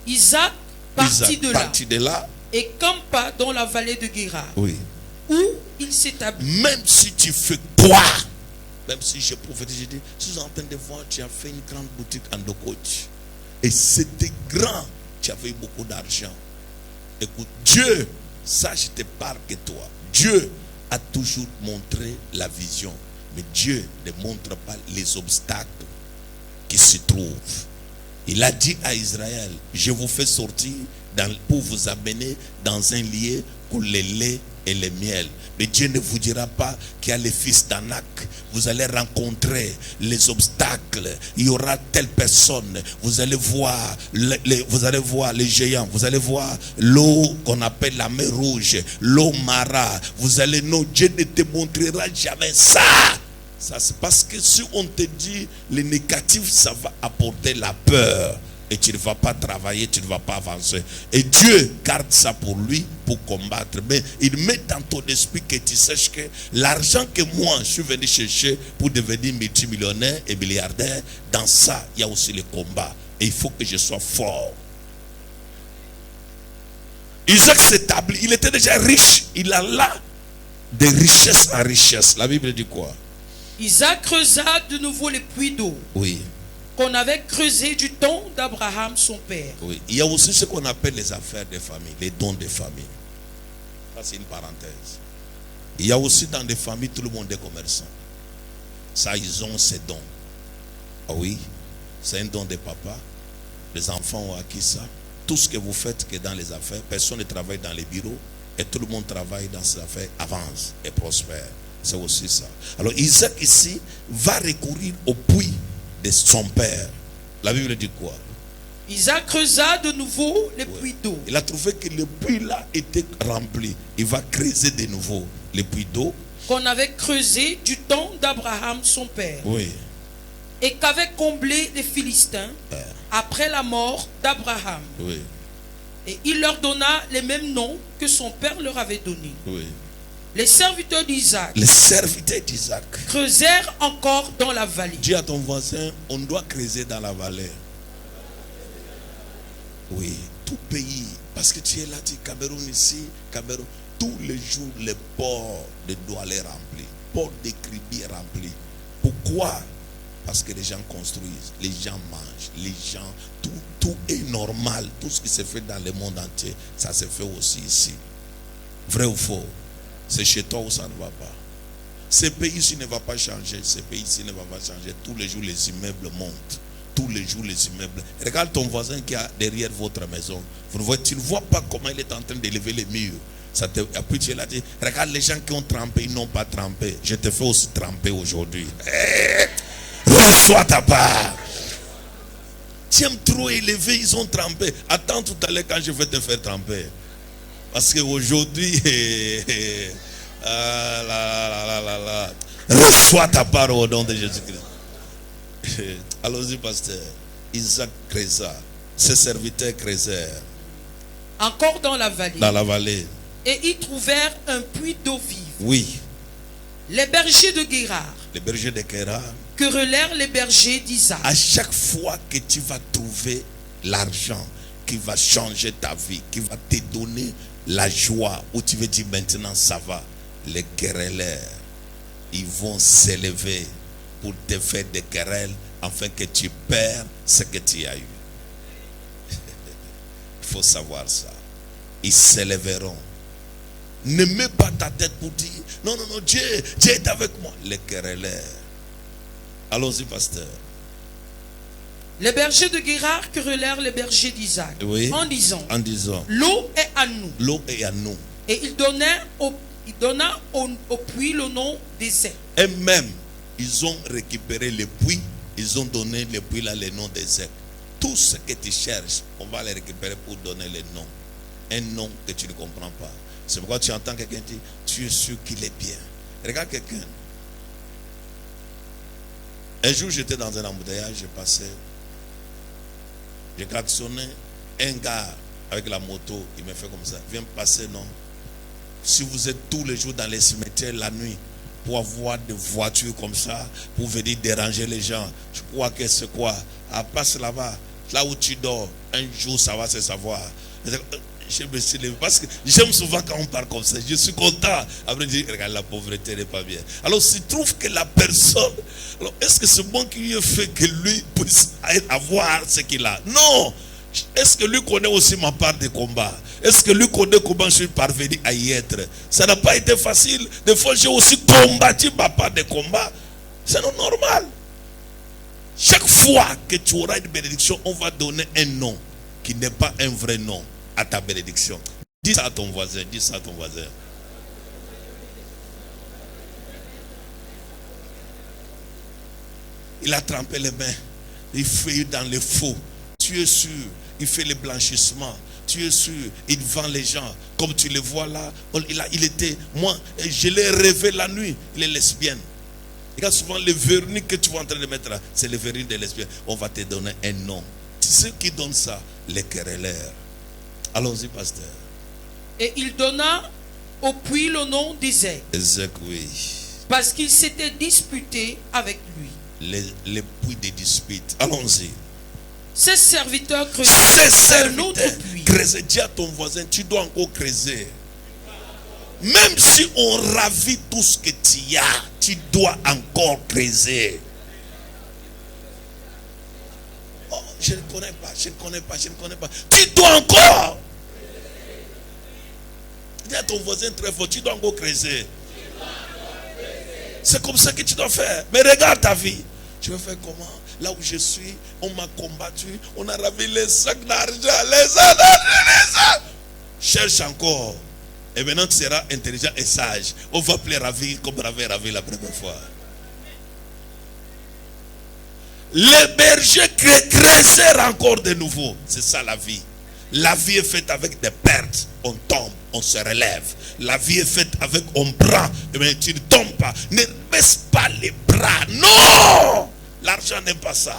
Isaac partit de là partit de là. et campa dans la vallée de Guérar, Oui. où il s'établit. Même si tu fais quoi, même si je prophétise, je dis, je suis en train de voir, tu as fait une grande boutique en Dokoch. Et c'était grand, tu avais eu beaucoup d'argent. Écoute, Dieu, ça je te parle que toi. Dieu a toujours montré la vision. Mais Dieu ne montre pas les obstacles qui se trouvent. Il a dit à Israël, je vous fais sortir pour vous amener dans un lieu où le lait et le miel. Mais Dieu ne vous dira pas qu'il y a les fils d'Anak. Vous allez rencontrer les obstacles. Il y aura telle personne. Vous allez voir les géants. Vous allez voir l'eau qu'on appelle la mer rouge. L'eau Mara. Vous allez, non, Dieu ne te montrera jamais ça. Ça c'est parce que si on te dit le négatif, ça va apporter la peur. Et tu ne vas pas travailler, tu ne vas pas avancer. Et Dieu garde ça pour lui, pour combattre. Mais il met dans ton esprit que tu saches que l'argent que moi je suis venu chercher pour devenir multimillionnaire et milliardaire, dans ça, il y a aussi le combat. Et il faut que je sois fort. Isaac s'établit, il était déjà riche. Il alla de richesse en richesse. La Bible dit quoi? Isaac creusa de nouveau les puits d'eau Oui. qu'on avait creusés du temps d'Abraham son père. Oui. Il y a aussi ce qu'on appelle les affaires de famille, les dons de famille. Ça c'est une parenthèse. Il y a aussi dans des familles, tout le monde est commerçant. Ça, ils ont ces dons. Ah oui, c'est un don de papa. Les enfants ont acquis ça. Tout ce que vous faites que dans les affaires, personne ne travaille dans les bureaux et tout le monde travaille dans ses affaires, avance et prospère. C'est aussi ça. Alors Isaac ici va recourir au puits de son père. La Bible dit quoi? Isaac creusa de nouveau les puits d'eau. Il a trouvé que le puits là était rempli. Il va creuser de nouveau les puits d'eau qu'on avait creusé du temps d'Abraham son père. Oui. Et qu'avaient comblé les Philistins après la mort d'Abraham. Oui. Et il leur donna les mêmes noms que son père leur avait donnés. Oui. Les serviteurs d'Isaac Les serviteurs d'Isaac creusèrent encore dans la vallée. dis à ton voisin, on doit creuser dans la vallée. Oui, tout pays, parce que tu es là, tu es Cameroun ici, Cameroun, tous les jours les ports de Douala remplis, ports de Kribi remplis. Pourquoi? Parce que les gens construisent, les gens mangent, les gens, tout est normal. Tout ce qui se fait dans le monde entier, ça se fait aussi ici. Vrai ou faux? C'est chez toi où ça ne va pas. Ce pays-ci ne va pas changer. Ce pays-ci ne va pas changer. Tous les jours, les immeubles montent. Tous les jours, les immeubles. Regarde ton voisin qui est derrière votre maison. Tu ne vois pas comment il est en train d'élever les murs. Puis tu es là, regarde les gens qui ont trempé, ils n'ont pas trempé. Je te fais aussi tremper aujourd'hui. Reçois ta part. Tu aimes trop élever, ils ont trempé. Attends tout à l'heure quand je vais te faire tremper. Parce qu'aujourd'hui, reçois ta part au nom de Jésus-Christ. Allons-y, pasteur. Isaac creusa. Ses serviteurs creusèrent. Encore dans la vallée. Dans la vallée. Et ils trouvèrent un puits d'eau vive. Oui. Les bergers de Guérar Les bergers de Guérar. querellèrent les bergers d'Isaac. À chaque fois que tu vas trouver l'argent qui va changer ta vie, qui va te donner la joie, où tu veux dire maintenant ça va, les querelleurs, ils vont s'élever pour te faire des querelles afin que tu perds ce que tu as eu. Il faut savoir ça. Ils s'élèveront. Ne mets pas ta tête pour dire non, non, non, Dieu est avec moi. Les querelleurs. Allons-y, pasteur. Les bergers de Guérard querellèrent les bergers d'Isaac, Oui. en disant, En disant, l'eau est à nous. l'eau est à nous. Et il donna au puits le nom d'Ézec. Et même, ils ont récupéré les puits. Ils ont donné les puits là, les noms d'Ézec. Tout ce que tu cherches, on va les récupérer pour donner les noms. Un nom que tu ne comprends pas. C'est pourquoi tu entends quelqu'un dire, tu es sûr qu'il est bien. Regarde quelqu'un. Un jour, j'étais dans un embouteillage, j'ai passé. J'ai klaxonné. Un gars avec la moto, il me fait comme ça. Viens passer, non. Si vous êtes tous les jours dans les cimetières la nuit, pour avoir des voitures comme ça, pour venir déranger les gens, tu crois que c'est quoi? Ah, passe là-bas, là où tu dors, un jour ça va se savoir. Je me suis levé parce que j'aime souvent quand on parle comme ça. Je suis content. Après, je dis, regarde, la pauvreté n'est pas bien. Alors, s'il trouve que la personne, alors est-ce que c'est bon qui lui fait que lui puisse avoir ce qu'il a? Non. Est-ce que lui connaît aussi ma part de combat? Est-ce que lui connaît comment je suis parvenu à y être? Ça n'a pas été facile. Des fois, j'ai aussi combattu ma part de combat. C'est normal. Chaque fois que tu auras une bénédiction, on va donner un nom qui n'est pas un vrai nom à ta bénédiction. Dis ça à ton voisin. Dis ça à ton voisin. Il a trempé les mains. Il fait dans les faux. Tu es sûr. Il fait le blanchissement. Tu es sûr. Il vend les gens. Comme tu le vois là. Il était. Moi, je l'ai rêvé la nuit. Il est lesbienne. Regarde souvent le vernis que tu vas en train de mettre là. C'est le vernis des lesbiennes. On va te donner un nom. Ceux qui donnent ça, les querelleurs. Allons-y, pasteur. Et il donna au puits le nom d'Ézec. Ézec, oui. Parce qu'il s'était disputé avec lui. Les puits de dispute. Allons-y. Ses serviteurs creusaient un autre puits. Creuser. Dis à ton voisin, tu dois encore creuser. Même si on ravit tout ce que tu as, tu dois encore creuser. Oh, je ne connais pas, je ne connais pas, je ne connais pas. Tu dois encore. Dis à ton voisin très fort, tu dois encore creuser. C'est comme ça que tu dois faire. Mais regarde ta vie. Tu vas faire comment? Là où je suis, on m'a combattu, on a ravi les sacs d'argent, les sacs. Cherche encore. Et maintenant tu seras intelligent et sage. On va plus ravir comme on avait ravi la première fois. Les bergers creusèrent encore de nouveau. C'est ça la vie. La vie est faite avec des pertes. On tombe, on se relève. La vie est faite avec on prend. Mais tu ne tombes pas. Ne baisse pas les bras. Non! L'argent n'est pas ça.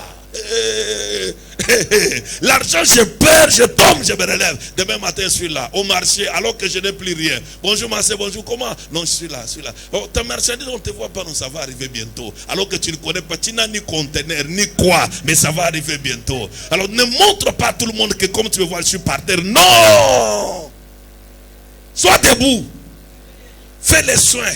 L'argent, je perds, je tombe, je me relève. Demain matin, je suis là, au marché, alors que je n'ai plus rien. Bonjour, Marcel, bonjour, comment? Non, je suis là, je suis là. Oh, ta marchandise, on ne te voit pas, non, ça va arriver bientôt. Alors que tu ne connais pas, tu n'as ni conteneur, ni quoi, mais ça va arriver bientôt. Alors ne montre pas à tout le monde que comme tu me vois, je suis par terre. Non! Sois debout. Fais les soins.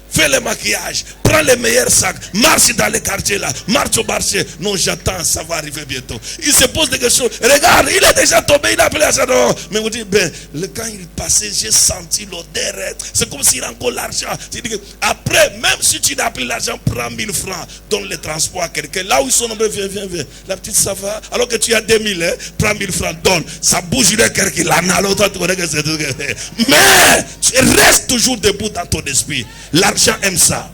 Fais le maquillage, prends les meilleurs sacs, marche dans les quartiers là, marche au marché. Non, j'attends, ça va arriver bientôt. Il se pose des questions. Regarde, il est déjà tombé, il a appelé à ça. Mais on dit, ben, quand il passait, j'ai senti l'odeur. C'est comme s'il a encore l'argent. Après, même si tu n'as plus l'argent, prends 1000 francs, donne le transport à quelqu'un. Là où ils sont nombreux, viens. La petite, ça va. Alors que tu as 2000, prends 1000 francs, donne. Ça bouge, il y a quelqu'un qui l'a. Mais, tu restes toujours debout dans ton esprit. L'argent aime ça.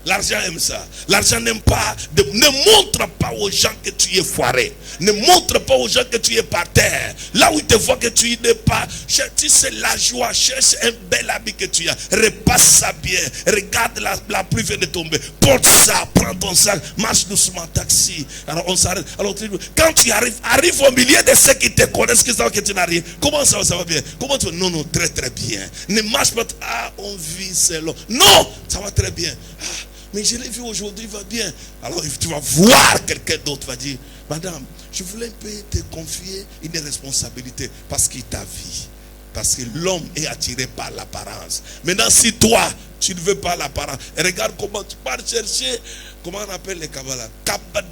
L'argent aime ça. L'argent n'aime pas. Ne montre pas aux gens que tu es foiré. Ne montre pas aux gens que tu es par terre. Là où ils te voient que tu n'es pas. Tu sais la joie. Cherche un bel habit que tu as. Repasse ça bien. Regarde la pluie vient de tomber. Porte ça. Prends ton sac. Marche doucement. Taxi. Alors on s'arrête. Alors quand tu arrive au milieu de ceux qui te connaissent, qui savent que tu n'as rien. Comment ça va bien? Comment tu vas? Non, très très bien. Ne marche pas. Ah, on vit, c'est long. Non, ça va très bien. Ah, mais je l'ai vu aujourd'hui, il va bien. Alors tu vas voir quelqu'un d'autre va dire, madame, je voulais te confier une responsabilité parce qu'il t'a vu. Parce que l'homme est attiré par l'apparence. Maintenant, si toi, tu ne veux pas l'apparence, regarde comment tu pars chercher, comment on appelle les Kabbalah,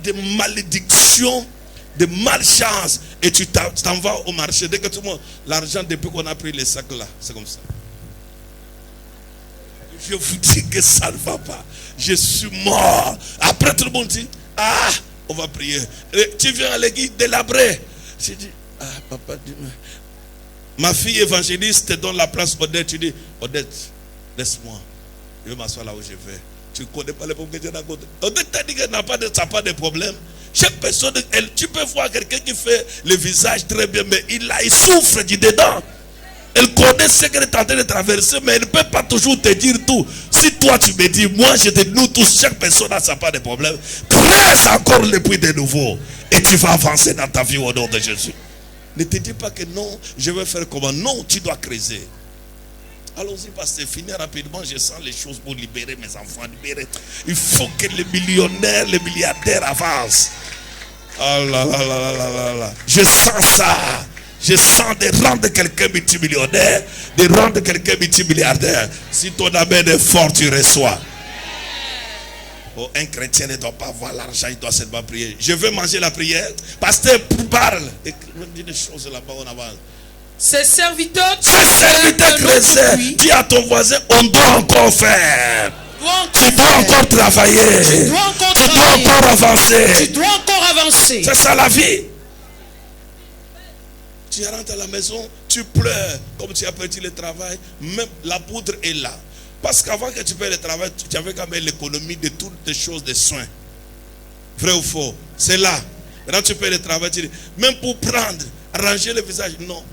de malédiction, de malchance. Et tu t'en vas au marché. Dès que tout le monde, l'argent, depuis qu'on a pris les sacs là, c'est comme ça. Je vous dis que ça ne va pas. Je suis mort. Après, tout le monde dit, ah, on va prier. Et tu viens à l'église délabré. J'ai dit, ah, papa, dis-moi. Ma fille évangéliste te donne la place, Odette. Tu dis, Odette, laisse-moi. Je vais m'asseoir là où je vais. Tu ne connais pas les problèmes que Dieu a côté. Odette t'a dit qu'elle n'a pas de problème. Chaque personne, tu peux voir quelqu'un qui fait le visage très bien, mais il souffre du dedans. Elle connaît ce qu'elle est en train de traverser, mais elle ne peut pas toujours te dire tout. Si toi tu me dis, moi je te dis, nous tous, chaque personne n'a pas de problème. Crèse encore le puits de nouveau. Et tu vas avancer dans ta vie au nom de Jésus. Ne te dis pas que non, je vais faire comment. Non, tu dois creuser. Allons-y, parce que finir rapidement, je sens les choses pour libérer mes enfants. Il faut que les millionnaires, les milliardaires avancent. Oh là là là là là là. Je sens ça. Je sens de rendre quelqu'un multimillionnaire, de rendre quelqu'un multimilliardaire. Si ton amen est fort, tu reçois. Oh, un chrétien ne doit pas avoir l'argent, il doit seulement prier. Je veux manger la prière. Pasteur, parle. Et dis des choses là-bas en avant. Ces serviteurs creusaient. Dis à ton voisin, on doit encore faire. Tu dois encore travailler. Tu dois encore avancer. Tu dois encore avancer. C'est ça la vie. Tu rentres à la maison, tu pleures. Comme tu as perdu le travail, même la poudre est là. Parce qu'avant que tu perdes le travail, tu avais quand même l'économie de toutes les choses de soins. Vrai ou faux? C'est là. Maintenant tu perds le travail, tu dis, même pour prendre, arranger le visage, non.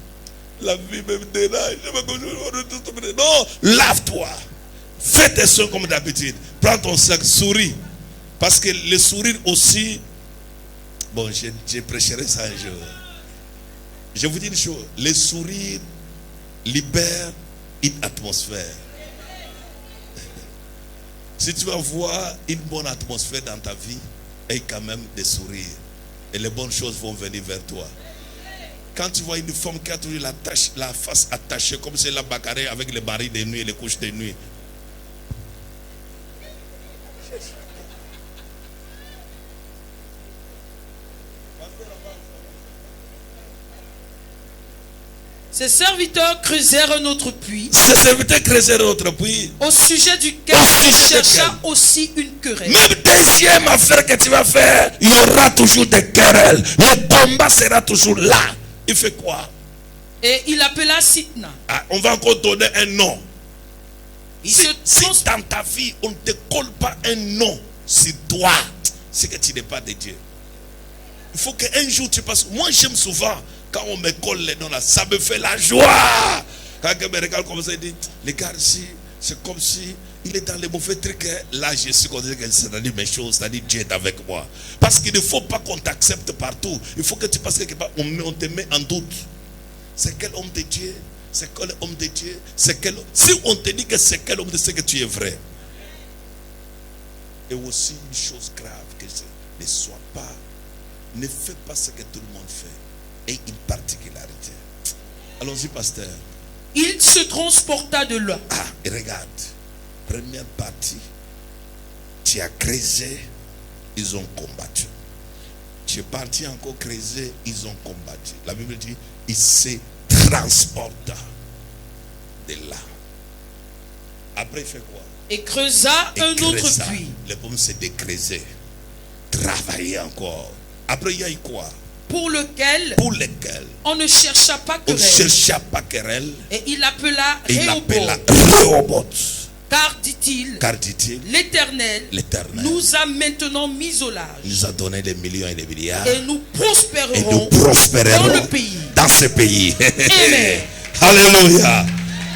La vie me dérange. Non, lave-toi. Fais tes soins comme d'habitude. Prends ton sac, souris. Parce que le sourire aussi, bon, je prêcherai ça un jour. Je vous dis une chose, le sourire libère une atmosphère. Si tu vas voir une bonne atmosphère dans ta vie, aie quand même des sourires. Et les bonnes choses vont venir vers toi. Quand tu vois une femme qui a toujours la face attachée, comme c'est la bacarée avec les barils de nuit et les couches de nuit. Ces serviteurs creusèrent un autre puits. Ces serviteurs creusèrent un autre puits. Au sujet duquel on chercha aussi une querelle. Même deuxième affaire que tu vas faire, il y aura toujours des querelles. Le combat sera toujours là. Il fait quoi? Et il appela Sitna. Ah, on va encore donner un nom. Si dans ta vie, on ne te colle pas un nom sur toi, c'est que tu n'es pas de Dieu. Il faut qu'un jour tu passes. Moi j'aime souvent quand on me colle les noms là, ça me fait la joie. Quand quelqu'un me regarde comme ça, il dit, les gars ici, c'est comme si il est dans les mauvais trucs. Là, je suis content que c'est-à-dire mes choses, c'est-à-dire Dieu est avec moi. Parce qu'il ne faut pas qu'on t'accepte partout. Il faut que tu passes quelque part, on te met en doute. C'est quel homme de Dieu? C'est quel homme de Dieu? C'est quel... Si on te dit que c'est quel homme de Dieu, c'est que tu es vrai. Et aussi une chose grave, que ne sois pas, ne fais pas ce que tout le monde fait. Et une particularité. Allons-y, pasteur. Il se transporta de là. Ah, et regarde. Première partie. Tu as creusé, ils ont combattu. Tu es parti encore creuser, ils ont combattu. La Bible dit, il se transporta de là. Après, il fait quoi? Et creusa un autre puits. Le pomme s'est décreusé. Travailler encore. Après, il y a eu quoi? Pour lequel on ne chercha pas querelle. Et il appela Rehoboth. Car dit-il, l'Éternel nous a maintenant mis au large. Il nous a donné des millions et des milliards. Et nous prospérerons dans le pays. Dans ce pays. Amen. Alléluia.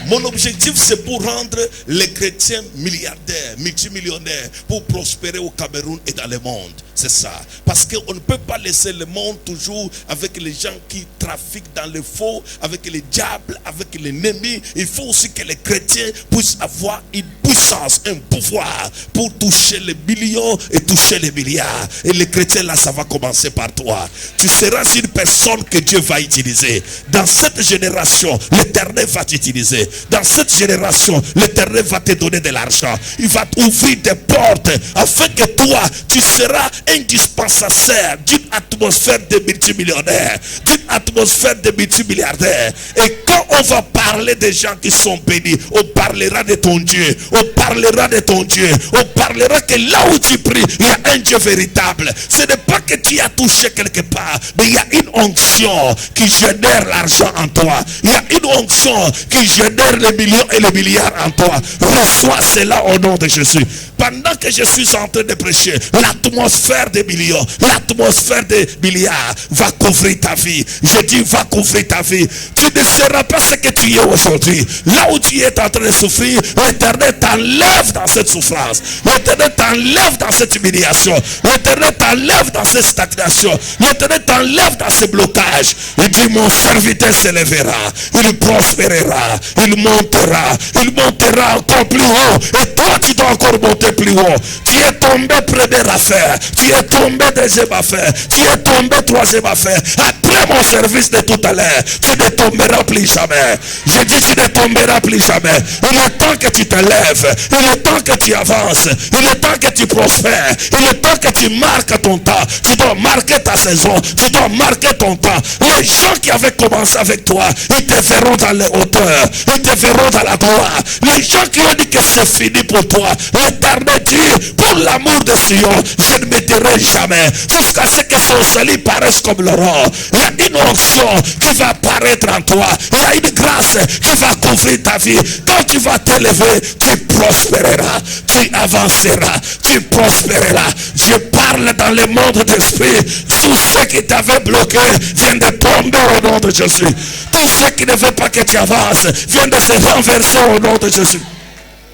Mon objectif, c'est pour rendre les chrétiens milliardaires, multimillionnaires, pour prospérer au Cameroun et dans le monde. C'est ça. Parce qu'on ne peut pas laisser le monde toujours avec les gens qui trafiquent dans le faux, avec les diables, avec l'ennemi. Il faut aussi que les chrétiens puissent avoir une puissance, un pouvoir pour toucher les millions et toucher les milliards. Et les chrétiens, là, ça va commencer par toi. Tu seras une personne que Dieu va utiliser. Dans cette génération, l'Éternel va t'utiliser. Dans cette génération, l'Éternel va te donner de l'argent. Il va t'ouvrir des portes afin que toi, tu seras un dispensateur d'une atmosphère de multimillionnaires, d'une atmosphère de multimilliardaires. Et quand on va parler des gens qui sont bénis, on parlera de ton Dieu, on parlera de ton Dieu, on parlera que là où tu pries, il y a un Dieu véritable. Ce n'est pas que tu as touché quelque part, mais il y a une onction qui génère l'argent en toi. Il y a une onction qui génère les millions et les milliards en toi. Reçois cela au nom de Jésus. Pendant que je suis en train de prêcher, l'atmosphère des millions, l'atmosphère des milliards va couvrir ta vie. Je dis va couvrir ta vie. Tu ne seras pas ce que tu es aujourd'hui. Là où tu es en train de souffrir, l'Éternel t'enlève dans cette souffrance. L'Éternel t'enlève dans cette humiliation. L'Éternel t'enlève dans cette stagnation. L'Éternel t'enlève dans ce blocage. Il dit mon serviteur s'élèvera. Il prospérera. Il montera encore plus haut. Et toi tu dois encore monter plus haut. Tu es tombé première affaire. Tu es tombé deuxième affaire. Tu es tombé troisième affaire. Après mon service de tout à l'heure, tu ne tomberas plus jamais. Je dis tu ne tomberas plus jamais. Il est temps que tu te lèves. Il est temps que tu avances. Il est temps que tu prospères. Il est temps que tu marques ton temps. Tu dois marquer ta saison. Tu dois marquer ton temps. Les gens qui avaient commencé avec toi, ils te verront dans les hauteurs. Ils te verront dans la gloire. Les gens qui ont dit que c'est fini pour toi, l'Éternel dit, pour l'amour de Sion, je ne m'éteindrai jamais. Jusqu'à ce que son salut paraisse comme l'aurore. Il y a une onction qui va apparaître en toi. Il y a une grâce qui va couvrir ta vie. Quand tu vas t'élever, tu prospéreras. Tu avanceras. Tu prospéreras. Je parle dans le monde d'esprit. Tous ceux qui t'avaient bloqué viennent de tomber au nom de Jésus. Tous ceux qui ne veulent pas que tu avances viennent de se renverser au nom de Jésus.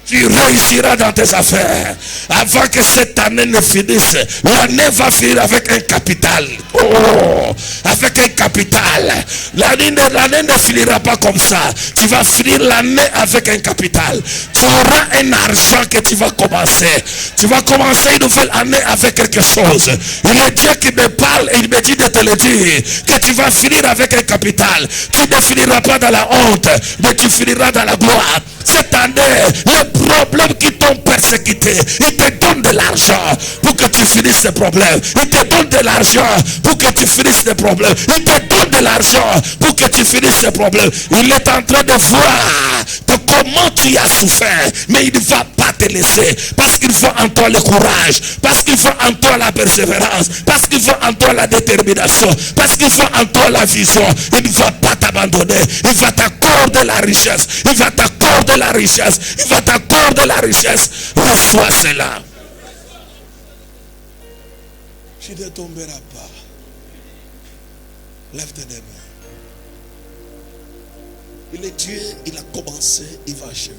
Tu réussiras dans tes affaires. Avant que cette année ne finisse, l'année va finir avec un capital. Oh, avec un capital. L'année ne finira pas comme ça. Tu vas finir l'année avec un capital. Tu auras un argent que tu vas commencer. Tu vas commencer une nouvelle année avec quelque chose. Il est Dieu qui me parle et il me dit de te le dire. Que tu vas finir avec un capital. Tu ne finiras pas dans la honte, mais tu finiras dans la gloire. Cette année, les problèmes qui t'ont persécuté, ils te donnent de l'argent pour que tu finisses ces problèmes. Ils te donnent de l'argent pour que tu finisses ces problèmes. Ils te donnent de l'argent pour que tu finisses ces problèmes. Il est en train de voir de comment tu as souffert, mais il ne va pas te laisser, parce qu'il voit en toi le courage, parce qu'il voit en toi la persévérance, parce qu'il voit en toi la détermination, parce qu'il voit en toi la vision. Il ne va pas t'abandonner. Il va t'accorder la richesse. Il va t'accorder la richesse. Il va t'accorder la richesse. Reçois cela. Tu ne tomberas pas. Lève tes mains. Il est Dieu, il a commencé, il va achever.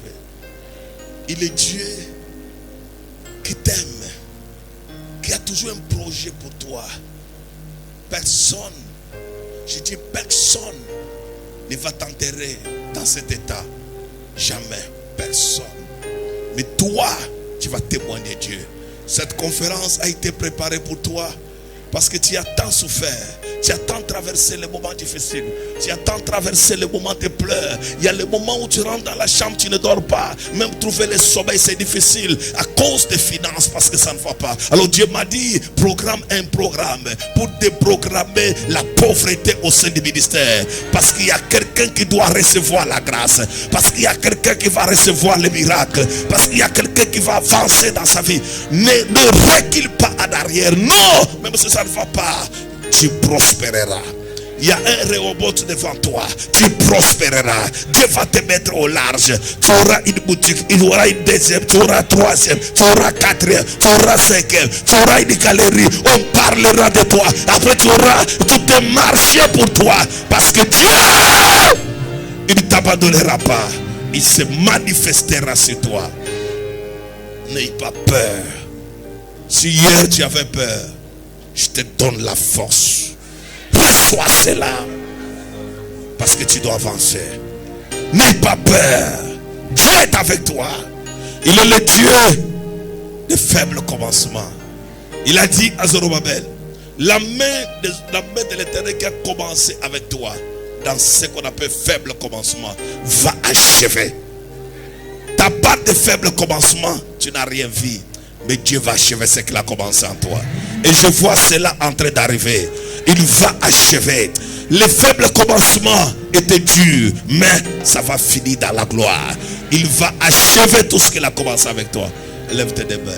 Il est Dieu qui t'aime, qui a toujours un projet pour toi. Personne, je dis personne, ne va t'enterrer dans cet état. Jamais. Personne. Mais toi, tu vas témoigner Dieu. Cette conférence a été préparée pour toi. Parce que tu as tant souffert. Tu as tant traversé les moments difficiles. Tu as tant traversé les moments de pleurs. Il y a le moment où tu rentres dans la chambre, tu ne dors pas. Même trouver le sommeil, c'est difficile. À cause des finances, parce que ça ne va pas. Alors Dieu m'a dit, programme un programme pour déprogrammer la pauvreté au sein du ministère. Parce qu'il y a quelqu'un qui doit recevoir la grâce. Parce qu'il y a quelqu'un qui va recevoir le miracle. Parce qu'il y a quelqu'un qui va avancer dans sa vie. Ne recule pas en arrière. Non, même si ça ne va pas, tu prospéreras. Il y a un Rehoboth devant toi. Tu prospéreras. Dieu va te mettre au large. Tu auras une boutique. Il y aura une deuxième. Tu auras troisième. Tu auras quatrième. Tu auras cinquième. Tu auras une galerie. On parlera de toi. Après tu auras tout un marché pour toi. Parce que Dieu, il ne t'abandonnera pas. Il se manifestera sur toi. N'aie pas peur. Si hier tu avais peur, je te donne la force. Reçois cela. Parce que tu dois avancer. N'aie pas peur. Dieu est avec toi. Il est le Dieu de faibles commencements. Il a dit à Zorobabel, la main de l'Éternel qui a commencé avec toi dans ce qu'on appelle faible commencement va achever. Ta part de faible commencement, tu n'as rien vu. Mais Dieu va achever ce qu'il a commencé en toi. Et je vois cela en train d'arriver. Il va achever. Les faibles commencements étaient durs, mais ça va finir dans la gloire. Il va achever tout ce qu'il a commencé avec toi. Lève tes deux mains.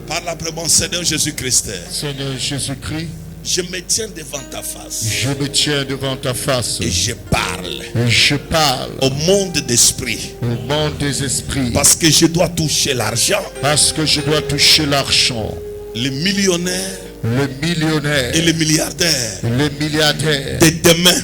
Parle après mon Seigneur Jésus-Christ. Seigneur Jésus-Christ, Je me tiens devant ta face. je me tiens devant ta face Et je parle et je parle au monde d'esprit. au monde des esprits Parce que je dois toucher l'argent. parce que je dois toucher l'argent. Les millionnaires Le millionnaire et les milliardaires le milliardaire de demain,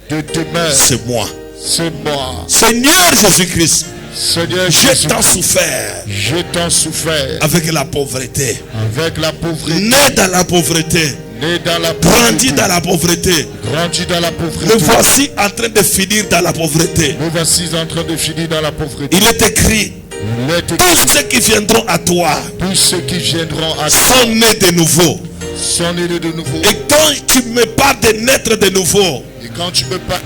de demain, c'est moi. c'est moi. Seigneur Jésus-Christ, Seigneur j'ai Jésus, tant souffert je t'en souffert avec la pauvreté. avec la pauvreté, Né dans la pauvreté, né dans la grandi pauvreté, dans la pauvreté. grandi dans la Me pauvreté. voici en train de finir dans la pauvreté. Nous voici en train de finir dans la pauvreté. Il est écrit, Il est écrit, tous ceux qui viendront à toi tous ceux qui viendront à toi sont nés de nouveau. sont nés de nouveau. Et quand tu me parles de naître de nouveau, Et quand tu me parles,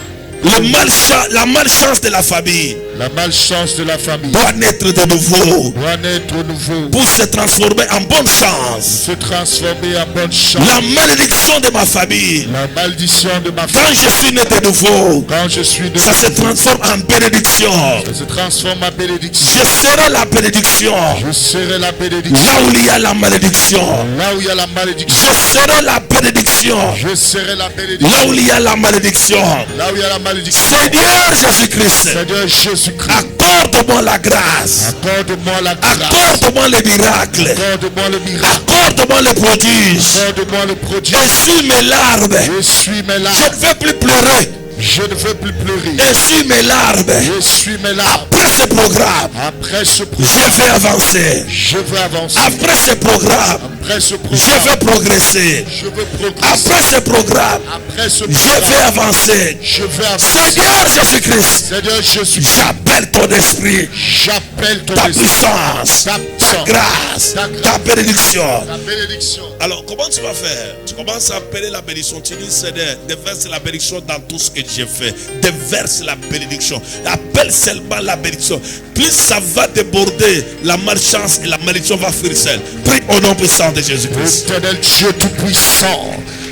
la malchance de la famille la malchance de la famille doit naître de nouveau doit naître nouveau, pour se transformer en bonne chance. se transformer en bonne chance. La malédiction de ma famille, La malédiction de ma quand famille, je suis né de nouveau, quand je suis de ça se transforme en bénédiction. ça se transforme en bénédiction. Je serai la bénédiction Je serai la bénédiction. là où il y a la malédiction. Là où il y a la malédiction, Je serai la bénédiction je serai la bénédiction. là où il y a la malédiction. Là où il y a la malédiction, Seigneur Jésus-Christ, Seigneur Jésus-Christ, accorde-moi la grâce, accorde-moi la grâce, accorde-moi les miracles, accorde-moi le miracle, accorde-moi les prodiges. accorde-moi le prodige. Essuie mes larmes. Je suis mes Je larmes, ne veux plus pleurer. je ne veux plus pleurer. Essuie mes larmes. Je suis mes larmes. Après ce programme, Après ce je programme, vais avancer. je veux avancer. Après ce programme, Après ce je programme, vais progresser. je veux progresser. Après ce programme, Après ce je vais programme, avancer. je veux avancer. Seigneur Jésus-Christ, Seigneur Jésus, j'appelle ton esprit, j'appelle ton ta esprit, puissance, ta ta puissance, grâce, ta grâce, ta bénédiction. ta bénédiction. Alors, comment tu vas faire? Tu commences à appeler la bénédiction. Tu dis, Seigneur, déverse la bénédiction dans tout ce que j'ai fait. Déverse la bénédiction. Appelle seulement la bénédiction. Plus ça va déborder, la malchance et la malédiction va fuir seule. Prie au nom puissant de Jésus-Christ. Éternel Dieu Tout-Puissant,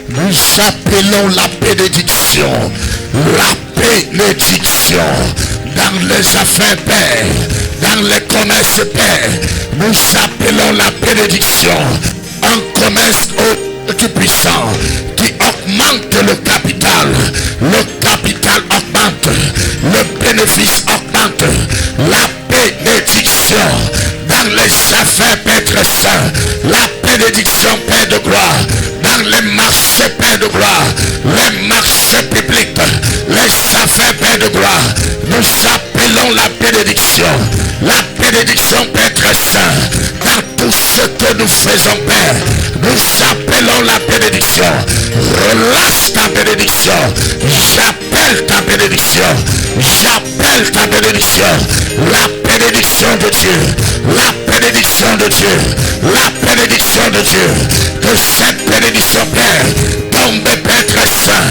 nous appelons la bénédiction, dans les affaires, Père, dans les commerces, Père. Nous appelons la bénédiction, un commerce au Tout-Puissant qui augmente le capital augmente, le bénéfice augmente, la bénédiction dans les affaires, Père très saint, la bénédiction, Père de gloire, dans les marchés, Père de gloire, les marchés publics, les affaires, Père de gloire, nous appelons la bénédiction, Père très saint, dans tout ce que nous faisons, Père, nous appelons la bénédiction, relâche ta bénédiction, j'appelle ta bénédiction, la bénédiction de Dieu, la bénédiction de Dieu, la bénédiction de Dieu, que cette bénédiction, Père, tombe, Père très saint,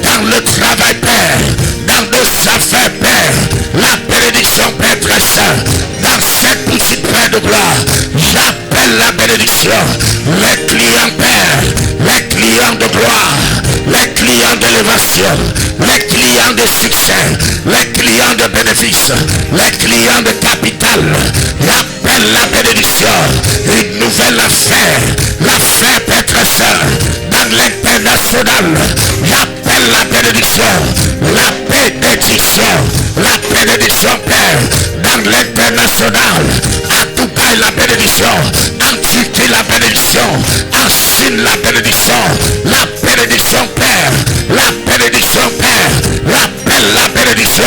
dans le travail, Père, dans nos affaires, Père, la bénédiction, Père très saint, dans cette boutique, Père de gloire, j'appelle la bénédiction, les clients, Père, les clients de gloire, les clients d'élévation, les clients de succès, les clients de bénéfices, les clients de capital, j'appelle la bénédiction, une nouvelle affaire, l'affaire Père très saint, dans l'international, j'appelle la bénédiction, Père, dans l'international, à Dubaï la bénédiction, en Turquie la bénédiction, en Chine la bénédiction, Père, la bénédiction, Père, j'appelle la bénédiction,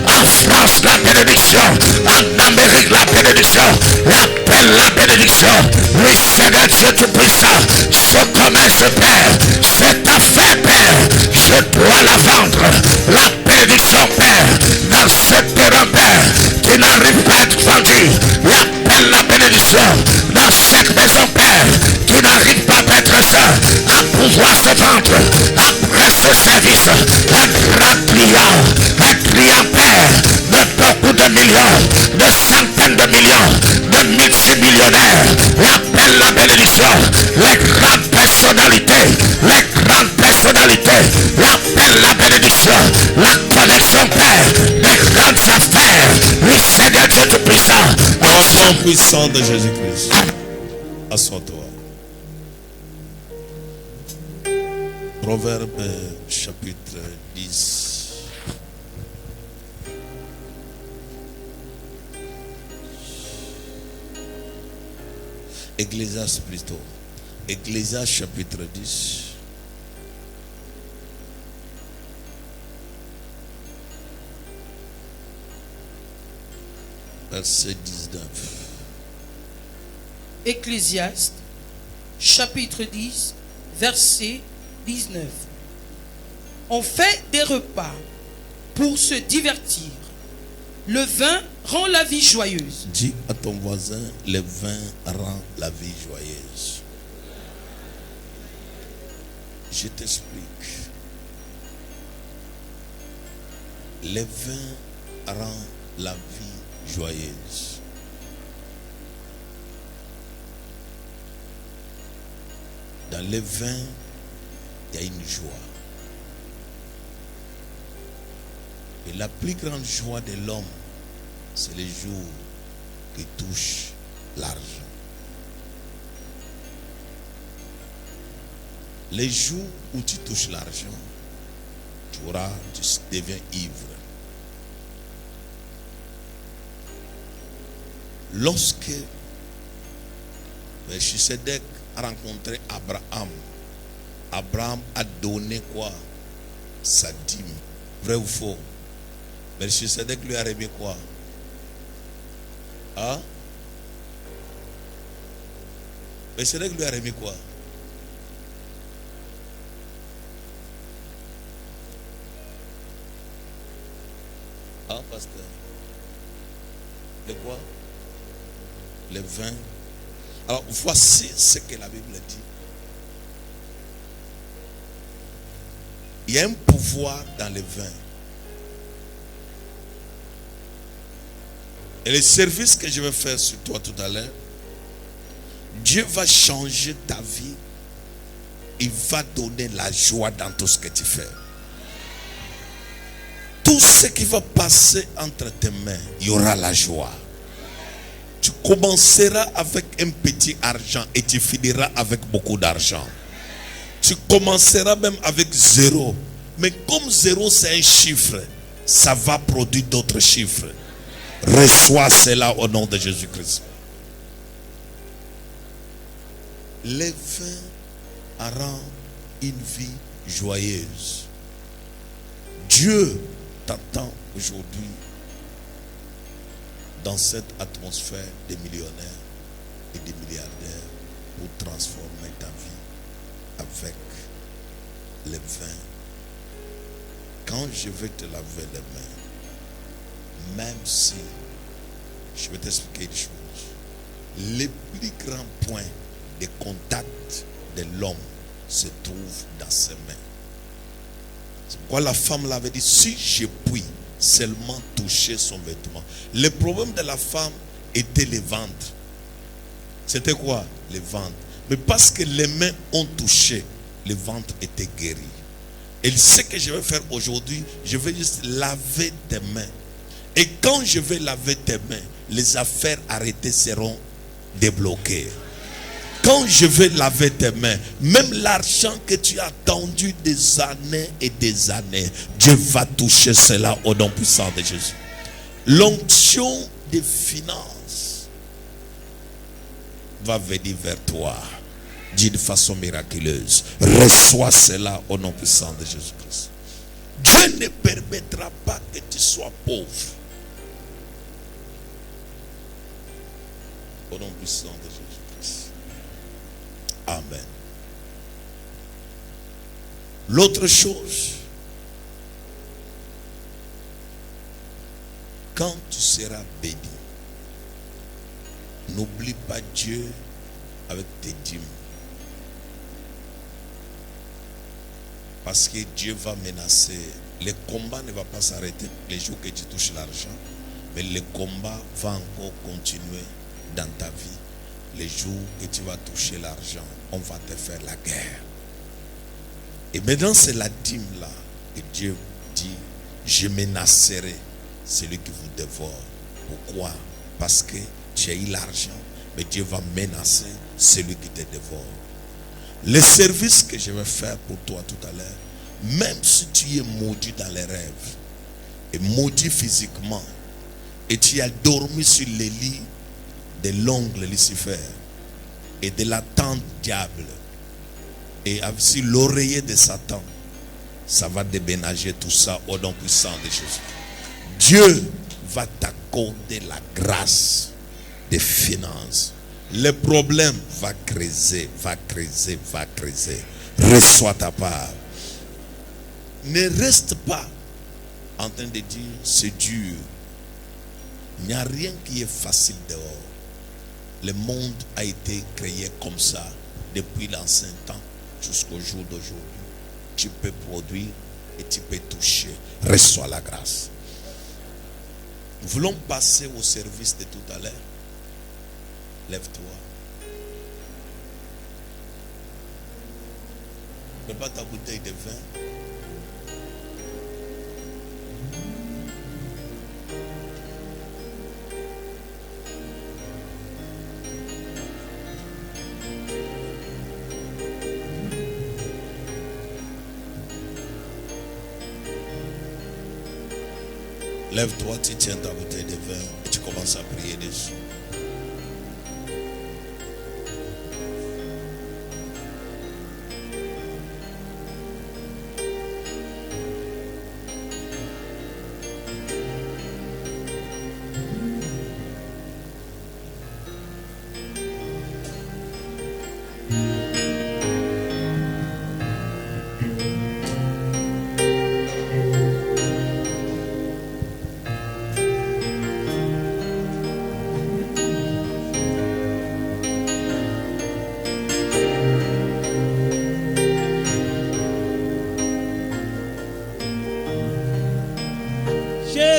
en France la bénédiction, en Amérique la bénédiction, j'appelle la bénédiction, oui Seigneur Dieu Tout-Puissant, ce commerce, Père, cette affaire, Père, je dois la vendre, la bénédiction, Père, dans ce terrain, Père, qui n'arrive pas à être vendu, j'appelle la bénédiction, dans cette maison, Père, qui n'arrive pas à être saint, à pouvoir se vendre, après ce service, un grand client, Père, de beaucoup de millions, de centaines de millions, de multimillionnaires, pères, l'appelle la bénédiction. Les grandes personnalités, l'appelle la bénédiction. La connexion, Père, des grandes affaires. Le Seigneur Dieu Tout-Puissant. Au nom puissant de Jésus-Christ. Assois-toi. Proverbe chapitre 10. Ecclésiaste plutôt. Ecclésiaste chapitre 10. Verset 19. Ecclésiaste, chapitre 10, verset 19. On fait des repas pour se divertir. Le vin rend la vie joyeuse. Dis à ton voisin, le vin rend la vie joyeuse. Je t'explique. Le vin rend la vie joyeuse. Dans le vin, il y a une joie. Et la plus grande joie de l'homme, c'est les jours qui touchent l'argent. Les jours où tu touches l'argent, tu deviens ivre. Lorsque Melchisedec a rencontré Abraham, Abraham a donné quoi? Sa dîme. Vrai ou faux? Melchisedec lui a remis quoi? Hein? Melchisedec lui a remis quoi? Hein, pasteur? Le quoi? Le vin. Alors voici ce que la Bible dit. Il y a un pouvoir dans le vin. Et le service que je vais faire sur toi tout à l'heure, Dieu va changer ta vie. Il va donner la joie dans tout ce que tu fais. Tout ce qui va passer entre tes mains, il y aura la joie. Tu commenceras avec un petit argent et tu finiras avec beaucoup d'argent. Tu commenceras même avec 0. Mais comme 0 c'est un chiffre, ça va produire d'autres chiffres. Reçois cela au nom de Jésus-Christ. Le vin rend une vie joyeuse. Dieu t'attend aujourd'hui dans cette atmosphère des millionnaires et des milliardaires pour transformer ta vie avec le vin. Quand je vais te laver les mains, même si je vais t'expliquer une chose, le plus grand point de contact de l'homme se trouve dans ses mains. C'est pourquoi la femme l'avait dit, si je puis seulement toucher son vêtement. Le problème de la femme était le ventre. C'était quoi? Le ventre. Mais parce que les mains ont touché, le ventre était guéri. Et ce que je vais faire aujourd'hui, je vais juste laver tes mains. Et quand je vais laver tes mains, les affaires arrêtées seront débloquées. Quand je vais laver tes mains, même l'argent que tu as attendu des années et des années, Dieu va toucher cela au nom puissant de Jésus. L'onction des finances va venir vers toi d'une façon miraculeuse. Reçois cela au nom puissant de Jésus-Christ. Dieu ne permettra pas que tu sois pauvre. Au nom puissant de Jésus-Christ. Amen. L'autre chose, quand tu seras béni, n'oublie pas Dieu avec tes dîmes. Parce que Dieu va menacer. Le combat ne va pas s'arrêter les jours que tu touches l'argent. Mais le combat va encore continuer dans ta vie. les jours que tu vas toucher l'argent, on va te faire la guerre. Et maintenant, c'est la dîme là que Dieu dit, je menacerai celui qui vous dévore. Pourquoi? Parce que tu as eu l'argent, mais Dieu va menacer celui qui te dévore. Le service que je vais faire pour toi tout à l'heure, même si tu es maudit dans les rêves, et maudit physiquement, et tu as dormi sur les lits de l'ongle Lucifer, et de la tente diable, et sur l'oreiller de Satan, ça va déménager tout ça au nom puissant de Jésus. Dieu va t'accorder la grâce des finances. Le problème va creuser, va creuser, va creuser. Reçois ta part. Ne reste pas en train de dire c'est dur. Il n'y a rien qui est facile dehors. Le monde a été créé comme ça depuis l'ancien temps jusqu'au jour d'aujourd'hui. Tu peux produire et tu peux toucher. Reçois la grâce. Nous voulons passer au service de tout à l'heure. Lève-toi. Prépare ta bouteille de vin. Lève-toi, tu tiens ta bouteille de vin et tu commences à prier dessus.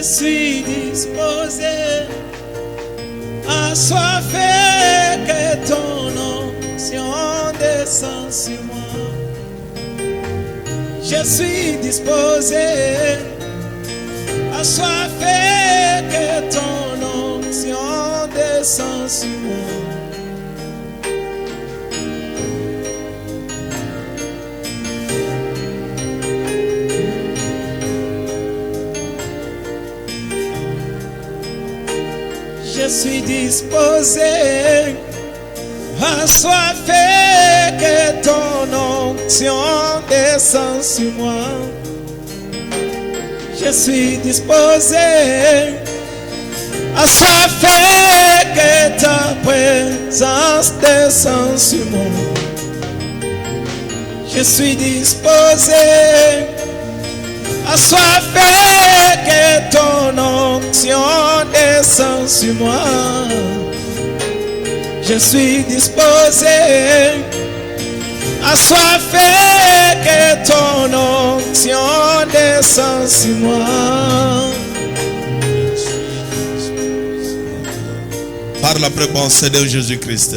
Je suis disposé, assoiffé que ton onction descend sur moi. Je suis disposé, assoiffé que ton onction descend sur moi. Je suis disposé, assoiffé que ton onction descend sur moi. Je suis disposé, assoiffé que ta présence descend sur moi. Je suis disposé, assoiffé que ton onction descend sur moi. Je suis disposé, assoiffé que ton onction descend sur moi. Par la prépense de Jésus-Christ,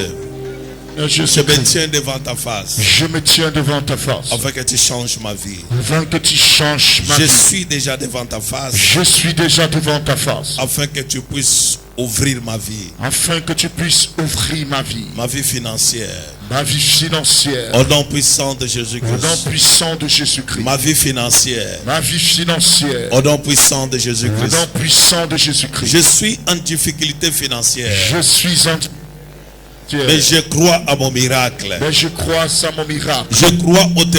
je me tiens devant ta face. Je me tiens devant ta face. Afin que tu changes ma vie. Afin que tu changes ma vie. Je suis déjà devant ta face. Je suis déjà devant ta face. Afin que tu puisses ouvrir ma vie. Afin que tu puisses ouvrir ma vie. Ma vie financière. Ma vie financière. Au nom puissant de Jésus-Christ. Au nom puissant de Jésus-Christ. Ma vie financière. Ma vie financière. Au nom puissant de Jésus-Christ. Au nom puissant de Jésus-Christ. Je suis en difficulté financière. Je suis en mais je crois à mon miracle. Mais je crois à mon miracle. Je crois au